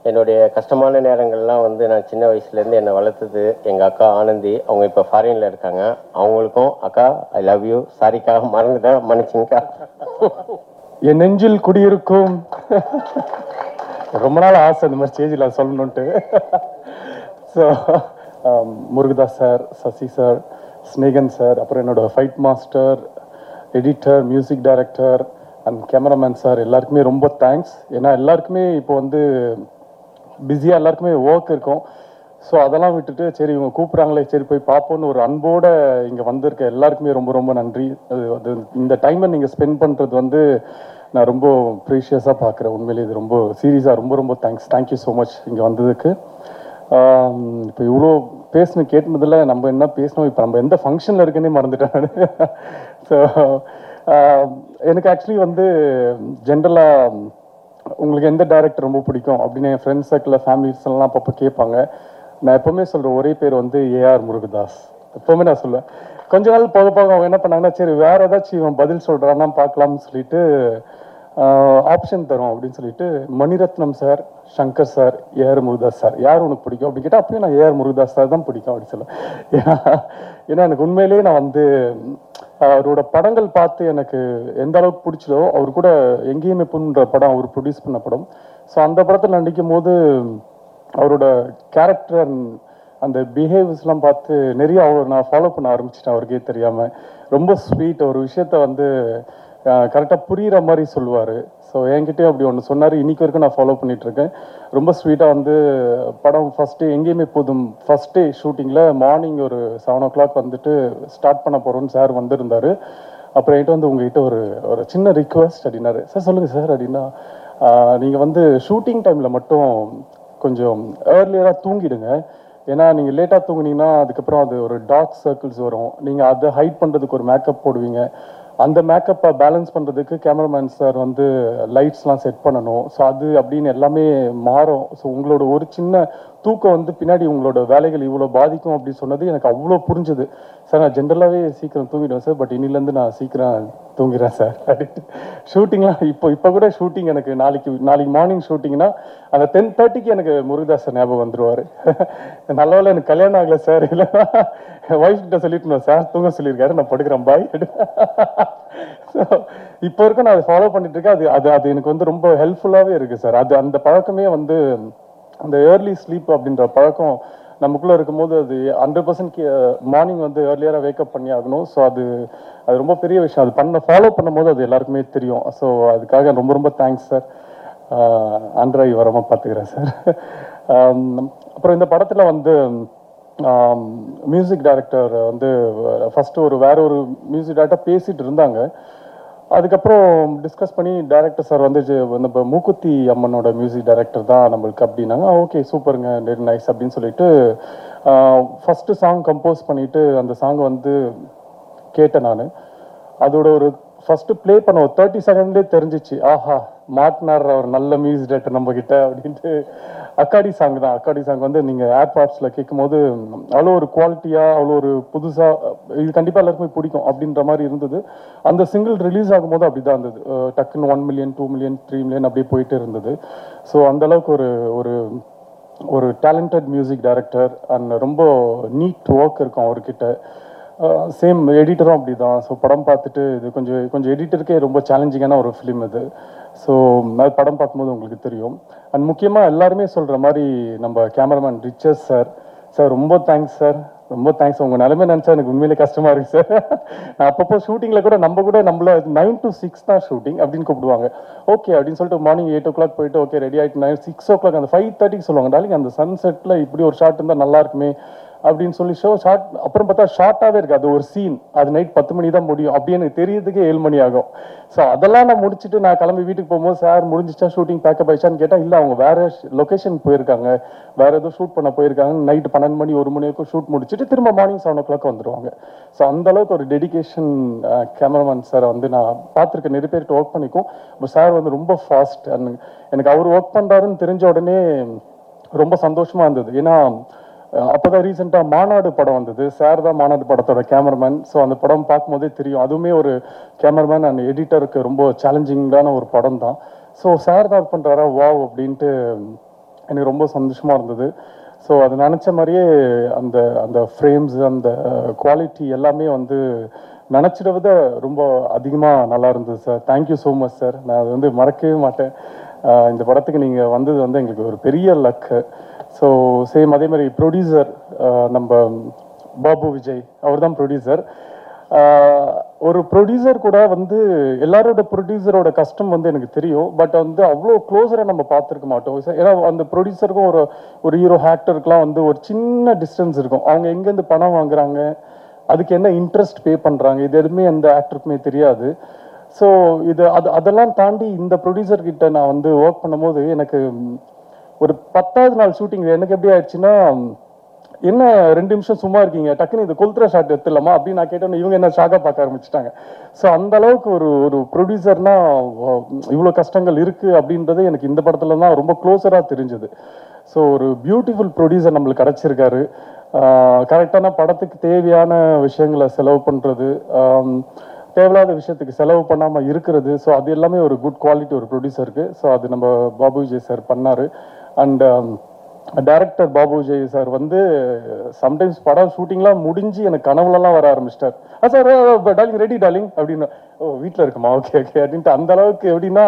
என்னுடைய கஷ்டமான நேரங்கள்லாம் வந்து நான் சின்ன வயசுலேருந்து என்னை வளர்த்தது எங்கள் அக்கா ஆனந்தி. அவங்க இப்போ ஃபாரினில் இருக்காங்க. அவங்களுக்கும் அக்கா ஐ லவ் யூ. சாரிக்கா, மறந்துட்டேன், மன்னிச்சுங்கக்கா. என் நெஞ்சில் குடியிருக்கும் ரொம்ப நாள் ஆசை இந்த மாதிரி ஸ்டேஜில் சொல்லணுன்ட்டு. So Murugadoss sir, Sasi sir, Snehan sir, அப்புறம் என்னோட fight master, editor, music director and cameraman sir, எல்லாருக்குமே ரொம்ப தேங்க்ஸ். ஏன்னா எல்லாருக்குமே இப்போ வந்து பிஸியாக எல்லாருக்குமே ஒர்க் இருக்கும். ஸோ அதெல்லாம் விட்டுட்டு சரி இவங்க கூப்பிட்றாங்களே, சரி போய் பார்ப்போன்னு ஒரு அன்போடு இங்கே வந்திருக்க எல்லாருக்குமே ரொம்ப ரொம்ப நன்றி. அது இந்த டைமை நீங்கள் ஸ்பெண்ட் பண்ணுறது வந்து நான் ரொம்ப ப்ரீஷியஸாக பார்க்குறேன். உண்மையிலே இது ரொம்ப சீரியஸாக ரொம்ப ரொம்ப தேங்க்யூ ஸோ மச் இங்கே வந்ததுக்கு. இப்போ இவ்வளோ பேசணும் கேட்டதில் நம்ம என்ன பேசணும், இப்போ நம்ம எந்த ஃபங்க்ஷனில் இருக்குன்னே மறந்துட்டேன். ஸோ எனக்கு ஆக்சுவலி வந்து ஜென்ரலாக உங்களுக்கு எந்த டைரக்டர் ரொம்ப பிடிக்கும் அப்படின்னு என் ஃப்ரெண்ட்ஸ் சர்க்கிளில் ஃபேமிலிஸ் எல்லாம் அப்பப்போ கேட்பாங்க. நான் எப்போவுமே சொல்கிற ஒரே பேர் வந்து ஏஆர் முருகதாஸ். எப்போவுமே நான் சொல்லுவேன். கொஞ்ச நாள் போக போக அவங்க என்ன பண்ணாங்கன்னா, சரி வேறு ஏதாச்சும் இவன் பதில் சொல்கிறான்னா பார்க்கலாம்னு சொல்லிட்டு ஆப்ஷன் தரும் அப்படின்னு சொல்லிட்டு Mani Ratnam sir, Shankar sir, AR Murugadoss sir, யார் உனக்கு பிடிக்கும் அப்படின்னு கேட்டால் அப்பயும் நான் ஏஆர் முருகதாஸ் சார் தான் பிடிக்கும் அப்படின்னு சொல்லுவேன். ஏன்னா எனக்கு உண்மையிலேயே நான் வந்து அவரோட படங்கள் பார்த்து எனக்கு எந்த அளவுக்கு பிடிச்சதோ, அவர் கூட எங்கேயுமே புண்ணுன்ற படம் அவர் ப்ரொடியூஸ் பண்ண படம். ஸோ அந்த படத்தில் நடிக்கும் போது அவரோட கேரக்டர் அந்த பிஹேவியர்ஸ்லாம் பார்த்து நிறைய நான் ஃபாலோ பண்ண ஆரம்பிச்சிட்டேன். அவருக்கே தெரியாமல் ரொம்ப ஸ்வீட், ஒரு விஷயத்த வந்து கரெக்டாக புரிகிற மாதிரி சொல்லுவார். ஸோ என்கிட்டயும் அப்படி ஒன்று சொன்னார். இன்றைக்கி வரைக்கும் நான் ஃபாலோ பண்ணிகிட்ருக்கேன். ரொம்ப ஸ்வீட்டாக வந்து படம் ஃபஸ்ட்டு எங்கேயுமே போதும் ஃபஸ்ட் டே ஷூட்டிங்கில் மார்னிங் ஒரு 7 o'clock வந்துட்டு ஸ்டார்ட் பண்ண போகிறோன்னு சார் வந்திருந்தார். அப்புறம் என்கிட்ட வந்து உங்கள்கிட்ட ஒரு சின்ன ரிக்வெஸ்ட் அப்படின்னாரு. சார் சொல்லுங்கள் சார் அப்படின்னா, நீங்கள் வந்து ஷூட்டிங் டைமில் மட்டும் கொஞ்சம் ஏர்லியராக தூங்கிடுங்க. ஏன்னா நீங்கள் லேட்டாக தூங்குனீங்கன்னா அதுக்கப்புறம் அது ஒரு டார்க் சர்க்கிள்ஸ் வரும். நீங்கள் அதை ஹைட் பண்ணுறதுக்கு ஒரு மேக்கப் போடுவீங்க. அந்த மேக்கப்பை பேலன்ஸ் பண்ணுறதுக்கு கேமராமேன் சார் வந்து லைட்ஸ்லாம் செட் பண்ணணும். ஸோ அது அப்படின்னு எல்லாமே மாறும். ஸோ உங்களோட ஒரு சின்ன தூக்கம் வந்து பின்னாடி உங்களோட வேலைகள் இவ்வளோ பாதிக்கும் அப்படின்னு சொன்னது எனக்கு அவ்வளோ புரிஞ்சுது. சார் நான் ஜென்ரலாகவே சீக்கிரம் தூங்கிடுவேன் சார், பட் இன்னிலேருந்து நான் சீக்கிரம் தூங்கிடுறேன் சார் அப்படின்ட்டு. ஷூட்டிங்லாம் இப்போ கூட ஷூட்டிங் எனக்கு நாளைக்கு மார்னிங் ஷூட்டிங்னா அந்த 10:30க்கு எனக்கு முருகதாஸ் சார் ஞாபகம் வந்துருவார். நல்ல வேளை எனக்கு கல்யாணம் ஆகலை சார், இல்லை ஒய்ஃப் கிட்ட சொல்லிட்டு சார் தூங்க சொல்லியிருக்காரு, நான் படுக்கிறேன் பாய். ஸோ இப்போ வரைக்கும் நான் அதை ஃபாலோ பண்ணிட்டு இருக்கேன். அது எனக்கு வந்து ரொம்ப ஹெல்ப்ஃபுல்லாகவே இருக்குது சார். அந்த பழக்கமே வந்து அந்த ஏர்லி ஸ்லீப் அப்படின்ற பழக்கம் நமக்குள்ளே இருக்கும்போது அது 100% மார்னிங் வந்து ஏர்லியராக வேக்கப் பண்ணி ஆகணும். ஸோ அது ரொம்ப பெரிய விஷயம். அது ஃபாலோ பண்ணும்போது அது எல்லாருக்குமே தெரியும். ஸோ அதுக்காக ரொம்ப ரொம்ப தேங்க்ஸ் சார். ஆண்ட்ராய் வரமாக பார்த்துக்கிறேன் சார். அப்புறம் இந்த படத்தில் வந்து மியூசிக் டைரக்டர் வந்து ஃபஸ்ட்டு வேற ஒரு மியூசிக் டைரக்டர் பேசிகிட்டு இருந்தாங்க. அதுக்கப்புறம் டிஸ்கஸ் பண்ணி டைரக்டர் சார் வந்து நம்ம மூக்குத்தி அம்மனோட மியூசிக் டைரக்டர் தான் நம்மளுக்கு அப்படின்னாங்க. ஓகே சூப்பருங்க, வெரி நைஸ் அப்படின்னு சொல்லிட்டு ஃபஸ்ட்டு சாங் கம்போஸ் பண்ணிவிட்டு அந்த சாங் வந்து கேட்டேன் நான். அதோட ஒரு ஃபஸ்ட்டு ப்ளே பண்ண ஒரு 30 செகண்ட்லேயே தெரிஞ்சிச்சு, ஆஹா மாட்டினார் அவர் நல்ல மியூசிக் டைரக்டர் நம்ம கிட்ட அப்படின்ட்டு. அக்காடி சாங் தான். அக்காடி சாங் வந்து நீங்கள் ஏர்பாட்ஸில் கேட்கும்போது அவ்வளோ ஒரு குவாலிட்டியாக, அவ்வளோ ஒரு புதுசாக, இது கண்டிப்பாக எல்லாருக்குமே பிடிக்கும் அப்படின்ற மாதிரி இருந்தது. அந்த சிங்கிள் ரிலீஸ் ஆகும்போது அப்படி தான் இருந்தது. டக்குன்னு 1 மில்லியன் 2 மில்லியன் 3 மில்லியன் அப்படியே போயிட்டு இருந்தது. ஸோ அந்தளவுக்கு ஒரு டேலண்டட் மியூசிக் டைரக்டர் அண்ட் ரொம்ப நீட் ஒர்க் இருக்கும் அவர்கிட்ட. சேம் எடிட்டரும் அப்படி தான். ஸோ படம் பார்த்துட்டு இது கொஞ்சம் எடிட்டருக்கே ரொம்ப சேலஞ்சிங்கான ஒரு ஃபிலிம் இது. ஸோ அது படம் பார்க்கும்போது உங்களுக்கு தெரியும். அண்ட் முக்கியமாக எல்லாருமே சொல்கிற மாதிரி நம்ம கேமராமேன் ரிச்சர்ஸ் சார் ரொம்ப தேங்க்ஸ் சார், ரொம்ப தேங்க்ஸ். உங்கள் நிலைமை நினச்சா எனக்கு உண்மையிலே கஷ்டமாக இருக்குது சார். நான் அப்பப்போ ஷூட்டிங்கில் கூட நம்மள 9 to 6 தான் ஷூட்டிங் அப்படின்னு கூப்பிடுவாங்க. ஓகே அப்படின்னு சொல்லிட்டு மார்னிங் 8 o'clock போயிட்டு ஓகே ரெடி ஆகிட்டு 6 o'clock அந்த 5:30க்கு சொல்லுவாங்க, டாலிங் அந்த சன்செட்டில் இப்படி ஒரு ஷாட் இருந்தால் நல்லா இருக்குமே அப்படின்னு சொல்லி ஷார்ட். அப்புறம் பார்த்தா ஷார்ட்டாகவே இருக்குது அது ஒரு சீன். அது நைட் 10 மணி தான் முடியும். அப்படி எனக்கு தெரியறதுக்கே 7 மணி ஆகும். ஸோ அதெல்லாம் நான் முடிச்சுட்டு நான் கிளம்பி வீட்டுக்கு போகும்போது சார் முடிஞ்சிச்சா ஷூட்டிங் பேக்கப் ஆயிடுச்சான்னு கேட்டால் இல்லை அவங்க வேறு லொக்கேஷன் போயிருக்காங்க, வேறு ஏதோ ஷூட் பண்ண போயிருக்காங்க. நைட்டு 12 மணி 1 மணி வரைக்கும் ஷூட் முடிச்சுட்டு திரும்ப மார்னிங் 7 o'clock வந்துடுவாங்க. ஸோ அந்தளவுக்கு ஒரு டெடிகேஷன் கேமராமேன் சாரை வந்து நான் பார்த்துருக்கேன். நிறைய பேர்கிட்ட ஒர்க் பண்ணிக்கும். இப்போ சார் வந்து ரொம்ப ஃபாஸ்ட். அண்ட் எனக்கு அவர் ஒர்க் பண்ணுறாருன்னு தெரிஞ்ச உடனே ரொம்ப சந்தோஷமாக இருந்தது. ஏன்னா அப்போதான் ரீசெண்டாக மாநாடு படம் வந்தது. சார் தான் மாநாடு படத்தோட கேமராமேன். ஸோ அந்த படம் பார்க்கும்போதே தெரியும் அதுவுமே ஒரு கேமராமேன் அண்ட் எடிட்டருக்கு ரொம்ப சேலஞ்சிங்கான ஒரு படம் தான். ஸோ சார் தான் பண்ணுறாரா வாவ் அப்படின்ட்டு எனக்கு ரொம்ப சந்தோஷமாக இருந்தது. ஸோ அது நினச்ச மாதிரியே அந்த ஃப்ரேம்ஸ் அந்த குவாலிட்டி எல்லாமே வந்து நினச்சிட விட ரொம்ப அதிகமாக நல்லா இருந்தது sir. Thank you so much sir. நான் அது வந்து மறக்கவே மாட்டேன். இந்த படத்துக்கு நீங்கள் வந்தது வந்து எங்களுக்கு ஒரு பெரிய லக்கு. ஸோ சேம் அதே மாதிரி ப்ரொடியூசர் நம்ம பாபு விஜய், அவர் தான் ப்ரொடியூசர். ஒரு ப்ரொடியூசர் கூட வந்து எல்லாரோட ப்ரொடியூசரோட கஷ்டம் வந்து எனக்கு தெரியும். பட் வந்து அவ்வளோ க்ளோஸராக நம்ம பார்த்துருக்க மாட்டோம். ஏன்னா அந்த ப்ரொடியூசருக்கும் ஒரு ஹீரோ ஆக்டருக்குலாம் வந்து ஒரு சின்ன டிஸ்டன்ஸ் இருக்கும். அவங்க எங்கேருந்து பணம் வாங்குறாங்க, அதுக்கு என்ன இன்ட்ரெஸ்ட் பே பண்ணுறாங்க, இது எதுவுமே எந்த ஆக்டருக்குமே தெரியாது. ஸோ அதெல்லாம் தாண்டி இந்த ப்ரொடியூசர்கிட்ட நான் வந்து ஒர்க் பண்ணும்போது எனக்கு ஒரு 10வது நாள் ஷூட்டிங் எனக்கு எப்படி ஆயிடுச்சுன்னா, என்ன 2 நிமிஷம் சும்மா இருக்கீங்க, டக்குன்னு இது கொளுத்துற ஷாட் எடுத்துடலாமா அப்படின்னு நான் கேட்டேன்னு இவங்க என்ன ஷாக்காக பார்க்க ஆரம்பிச்சிட்டாங்க. ஸோ அந்த அளவுக்கு ஒரு ப்ரொடியூசர்னா இவ்வளோ கஷ்டங்கள் இருக்குது அப்படின்றது எனக்கு இந்த படத்துல தான் ரொம்ப க்ளோஸராக தெரிஞ்சுது. ஸோ ஒரு பியூட்டிஃபுல் ப்ரொடியூசர் நம்மளுக்கு கிடச்சிருக்காரு. கரெக்டான படத்துக்கு தேவையான விஷயங்களை செலவு பண்ணுறது, தேவையில்லாத விஷயத்துக்கு செலவு பண்ணாமல் இருக்கிறது. ஸோ அது எல்லாமே ஒரு குட் குவாலிட்டி ஒரு ப்ரொடியூசருக்கு. ஸோ அது நம்ம பாபு விஜய் சார் பண்ணார். And director Babu Vijay sir வந்து சம்டைம்ஸ் படம் ஷூட்டிங்லாம் முடிஞ்சு எனக்கு கனவுலலாம் வர ஆரம்பிச்சிட்டார். சார் டார்லிங் ரெடி டார்லிங் அப்படின்னு. ஓ வீட்டில் இருக்குமா, ஓகே ஓகே அப்படின்ட்டு. அந்த அளவுக்கு எப்படின்னா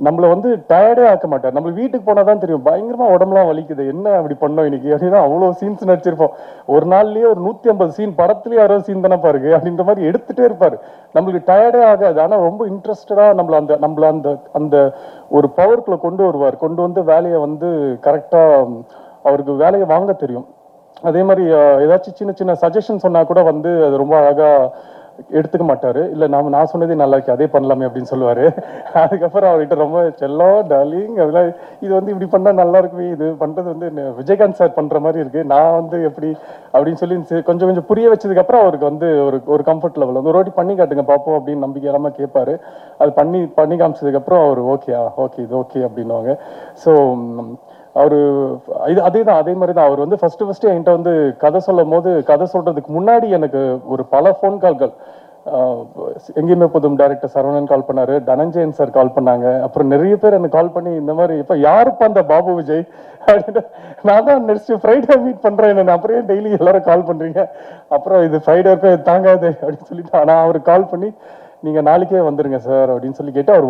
நம்மளை வந்து டயர்டே ஆக்க மாட்டார். நம்ம வீட்டுக்கு போனால் தான் தெரியும் பயங்கரமா உடம்புலாம் வலிக்குது, என்ன அப்படி பண்ணோம் இன்னைக்கு அப்படின்னா. அவ்வளோ சீன்ஸ் நடிச்சிருப்போம். ஒரு நாள்லயே ஒரு 150 சீன், படத்துலயே 60 சீன் தானே பாருங்க அப்படின்ற மாதிரி எடுத்துட்டே இருப்பாரு. நம்மளுக்கு டயர்டே ஆகாது. ஆனால் ரொம்ப இன்ட்ரெஸ்டடா நம்மள அந்த ஒரு பவருக்குள்ள கொண்டு வருவார். கொண்டு வந்து வேலையை வந்து கரெக்டா அவருக்கு வேலையை வாங்க தெரியும். அதே மாதிரி ஏதாச்சும் சின்ன சின்ன சஜஷன் சொன்னா கூட வந்து அது ரொம்ப அழகா எடுத்துக்க மாட்டார். இல்லை நான் சொன்னதே நல்லா இருக்கு அதே பண்ணலாமே அப்படின்னு சொல்லுவார். அதுக்கப்புறம் அவர்கிட்ட ரொம்ப செல்லம் டார்லிங் அதெல்லாம் இது வந்து இப்படி பண்ணால் நல்லா இருக்குமே, இது பண்ணுறது வந்து விஜயகாந்த் சார் பண்ணுற மாதிரி இருக்குது, நான் வந்து எப்படி அப்படின்னு சொல்லி கொஞ்சம் கொஞ்சம் புரிய வச்சதுக்கப்புறம் அவருக்கு வந்து ஒரு கம்ஃபர்ட் லெவல் வந்து ஒரு வாட்டி பண்ணி காட்டுங்க பார்ப்போம் அப்படின்னு நம்பிக்கையாமல் கேட்பாரு. அது பண்ணி காமிச்சதுக்கப்புறம் அவர் ஓகே இது ஓகே அப்படின்னுவாங்க. ஸோ அவர் அதே மாதிரி தான் அவர் வந்து ஃபர்ஸ்ட் என்கிட்ட வந்து கதை சொல்லும் போது கதை சொல்றதுக்கு முன்னாடி எனக்கு ஒரு பல ஃபோன் கால்கள், எங்கேயுமே புதும் டைரக்டர் சரவணன் கால் பண்ணாரு, தனஞ்சயன் சார் கால் பண்ணாங்க, அப்புறம் நிறைய பேர் எனக்கு கால் பண்ணி இந்த மாதிரி இப்போ யாருப்பா அந்த பாபு விஜய் அப்படின்னு, நான் தான் நெக்ஸ்ட் ஃப்ரைடே மீட் பண்றேன் என்ன, அப்புறம் டெய்லி எல்லாரும் கால் பண்றீங்க, அப்புறம் இது ஃப்ரைடே இருக்கும் தாங்காது அப்படின்னு சொல்லிட்டு ஆனால் அவருக்கு கால் பண்ணி நீங்கள் நாளைக்கே வந்துடுங்க சார் அப்படின்னு சொல்லி கேட்டு அவர்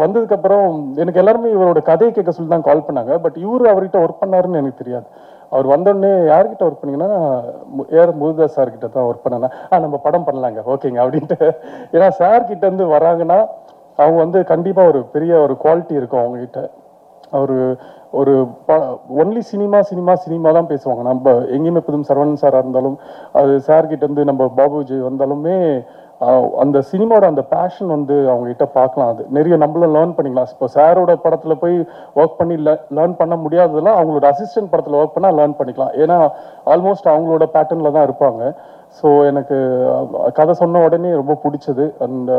வந்ததுக்கப்புறம் எனக்கு எல்லாருமே இவரோட கதையை கேட்க சொல்லி தான் கால் பண்ணாங்க. பட் இவரு அவர்கிட்ட ஒர்க் பண்ணாருன்னு எனக்கு தெரியாது. அவர் வந்தோடனே யார்கிட்ட ஒர்க் பண்ணீங்கன்னா ஏஆர் முருகதாஸ் சார்கிட்ட தான் ஒர்க் பண்ணேன்னா நம்ம படம் பண்ணலாங்க ஓகேங்க அப்படின்ட்டு. ஏன்னா சார்கிட்ட இருந்து வராங்கன்னா அவங்க வந்து கண்டிப்பாக ஒரு பெரிய ஒரு குவாலிட்டி இருக்கும் அவங்ககிட்ட. ஒரு ஒன்லி சினிமா தான் பேசுவாங்க. நம்ம எங்கேயுமே புதும் சரவணன் சாராக இருந்தாலும் அது சார்கிட்ட இருந்து நம்ம பாபு விஜய் வந்தாலுமே அந்த சினிமாவோட அந்த பேஷன் வந்து அவங்ககிட்ட பார்க்கலாம். அது நிறைய நம்மளும் லேர்ன் பண்ணிக்கலாம். இப்போ சாரோட படத்தில் போய் ஒர்க் பண்ணி லேர்ன் பண்ண முடியாததெல்லாம் அவங்களோட அசிஸ்டன்ட் படத்தில் ஒர்க் பண்ணால் லேர்ன் பண்ணிக்கலாம். ஏன்னா ஆல்மோஸ்ட் அவங்களோட பேட்டர்னில் தான் இருப்பாங்க. ஸோ எனக்கு கதை சொன்ன உடனே ரொம்ப பிடிச்சது. அண்ட்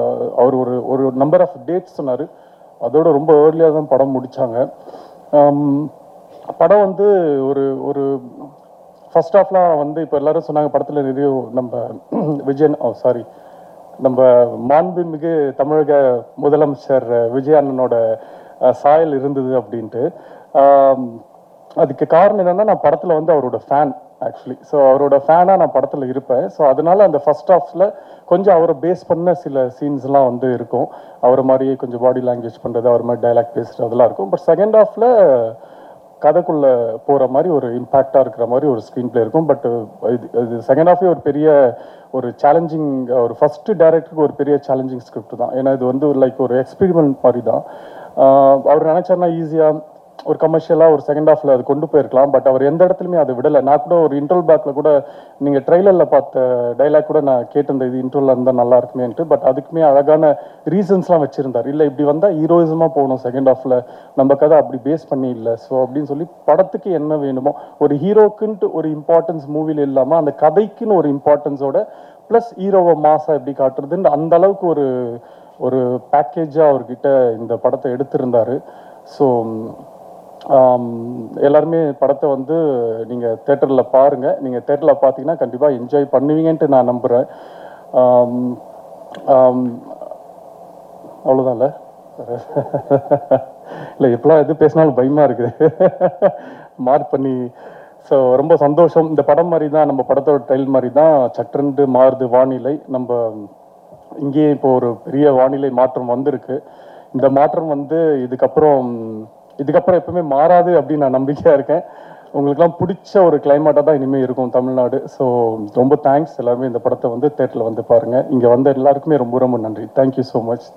அவர் ஒரு நம்பர் ஆஃப் டேட்ஸ் சொன்னார், அதோட ரொம்ப ஏர்லியாக தான் படம் முடித்தாங்க. படம் வந்து ஒரு ஃபர்ஸ்ட் ஹாஃப்லாம் வந்து இப்போ எல்லாரும் சொன்னாங்க படத்தில் நிறைய நம்ம நம்ம மாண்புமிகு தமிழக முதலமைச்சர் விஜய் அண்ணனோட சாயல் இருந்தது அப்படின்ட்டு. அதுக்கு காரணம் என்னன்னா நான் படத்தில் வந்து அவரோட ஃபேன் ஆக்சுவலி. ஸோ அவரோட ஃபேனாக நான் படத்தில் இருப்பேன். ஸோ அதனால அந்த ஃபர்ஸ்ட் ஹாஃப்ல கொஞ்சம் அவரை பேஸ் பண்ண சில சீன்ஸ்லாம் வந்து இருக்கும். அவரை மாதிரியே கொஞ்சம் பாடி லாங்குவேஜ் பண்ணுறது, அவர் மாதிரி டைலாக் பேசுகிறது அதெல்லாம் இருக்கும். பட் செகண்ட் ஹாஃப்ல கதைக்குள்ளே போகிற மாதிரி ஒரு இம்பேக்டாக இருக்கிற மாதிரி ஒரு ஸ்க்ரீன் பிளே இருக்கும். பட் இது செகண்ட் ஹாஃபே ஒரு பெரிய ஒரு சேலஞ்சிங், ஒரு ஃபஸ்ட்டு டைரக்டருக்கு ஒரு பெரிய சேலஞ்சிங் ஸ்கிரிப்ட் தான். ஏன்னா இது வந்து லைக் ஒரு எக்ஸ்பெரிமெண்ட் மாதிரி தான். அவர் நினச்சாருன்னா ஈஸியாக ஒரு கமர்ஷியலாக ஒரு செகண்ட் ஹாஃபில் அது கொண்டு போயிருக்கலாம். பட் அவர் எந்த இடத்துலையுமே அதை விடலை. நான் கூட ஒரு இன்ட்ரோல் பேக்கில் கூட நீங்கள் ட்ரெய்லரில் பார்த்த டைலாக் கூட நான் கேட்டிருந்தேன், இது இன்ட்ரோலில் இருந்தால் நல்லா இருக்குமேன்ட்டு. பட் அதுக்குமே அழகான ரீசன்ஸ்லாம் வச்சுருந்தார். இல்லை இப்படி வந்தால் ஹீரோயிசமாக போகணும் செகண்ட் ஹாஃபில், நம்ம கதை அப்படி பேஸ் பண்ணி இல்லை. ஸோ அப்படின்னு சொல்லி படத்துக்கு என்ன வேணுமோ ஒரு ஹீரோக்குன்ட்டு ஒரு இம்பார்ட்டன்ஸ் மூவியில் இல்லாமல் அந்த கதைக்குன்னு ஒரு இம்பார்ட்டன்ஸோட ப்ளஸ் ஹீரோவை மாசா எப்படி காட்டுறதுன்னு அந்த அளவுக்கு ஒரு பேக்கேஜாக அவர்கிட்ட இந்த படத்தை எடுத்திருந்தார். ஸோ எல்லாருமே படத்தை வந்து நீங்கள் தேட்டரில் பாருங்கள். நீங்கள் தேட்டரில் பார்த்தீங்கன்னா கண்டிப்பாக என்ஜாய் பண்ணுவீங்கன்ட்டு நான் நம்புகிறேன். அவ்வளோதான்ல இல்லை எப்பெல்லாம் எது பேசினாலும் பயமாக இருக்குது மார்க் பண்ணி. ஸோ ரொம்ப சந்தோஷம். இந்த படம் மாதிரி தான், நம்ம படத்தோட ட்ரைல் மாதிரி தான் சற்றென்று மாறுது வானிலை. நம்ம இங்கேயே இப்போ ஒரு பெரிய வானிலை மாற்றம் வந்திருக்கு. இந்த மாற்றம் வந்து இதுக்கப்புறம் எப்பவுமே மாறாது அப்படின்னு நான் நம்பிக்கையாக இருக்கேன். உங்களுக்குலாம் பிடிச்ச ஒரு கிளைமேட்டாக தான் இனிமேல் இருக்கும் தமிழ்நாடு. ஸோ ரொம்ப தேங்க்ஸ் எல்லாருமே இந்த படத்தை வந்து தேட்டரில் வந்து பாருங்கள். இங்கே வந்த எல்லாருக்குமே ரொம்ப ரொம்ப நன்றி. Thank you so much.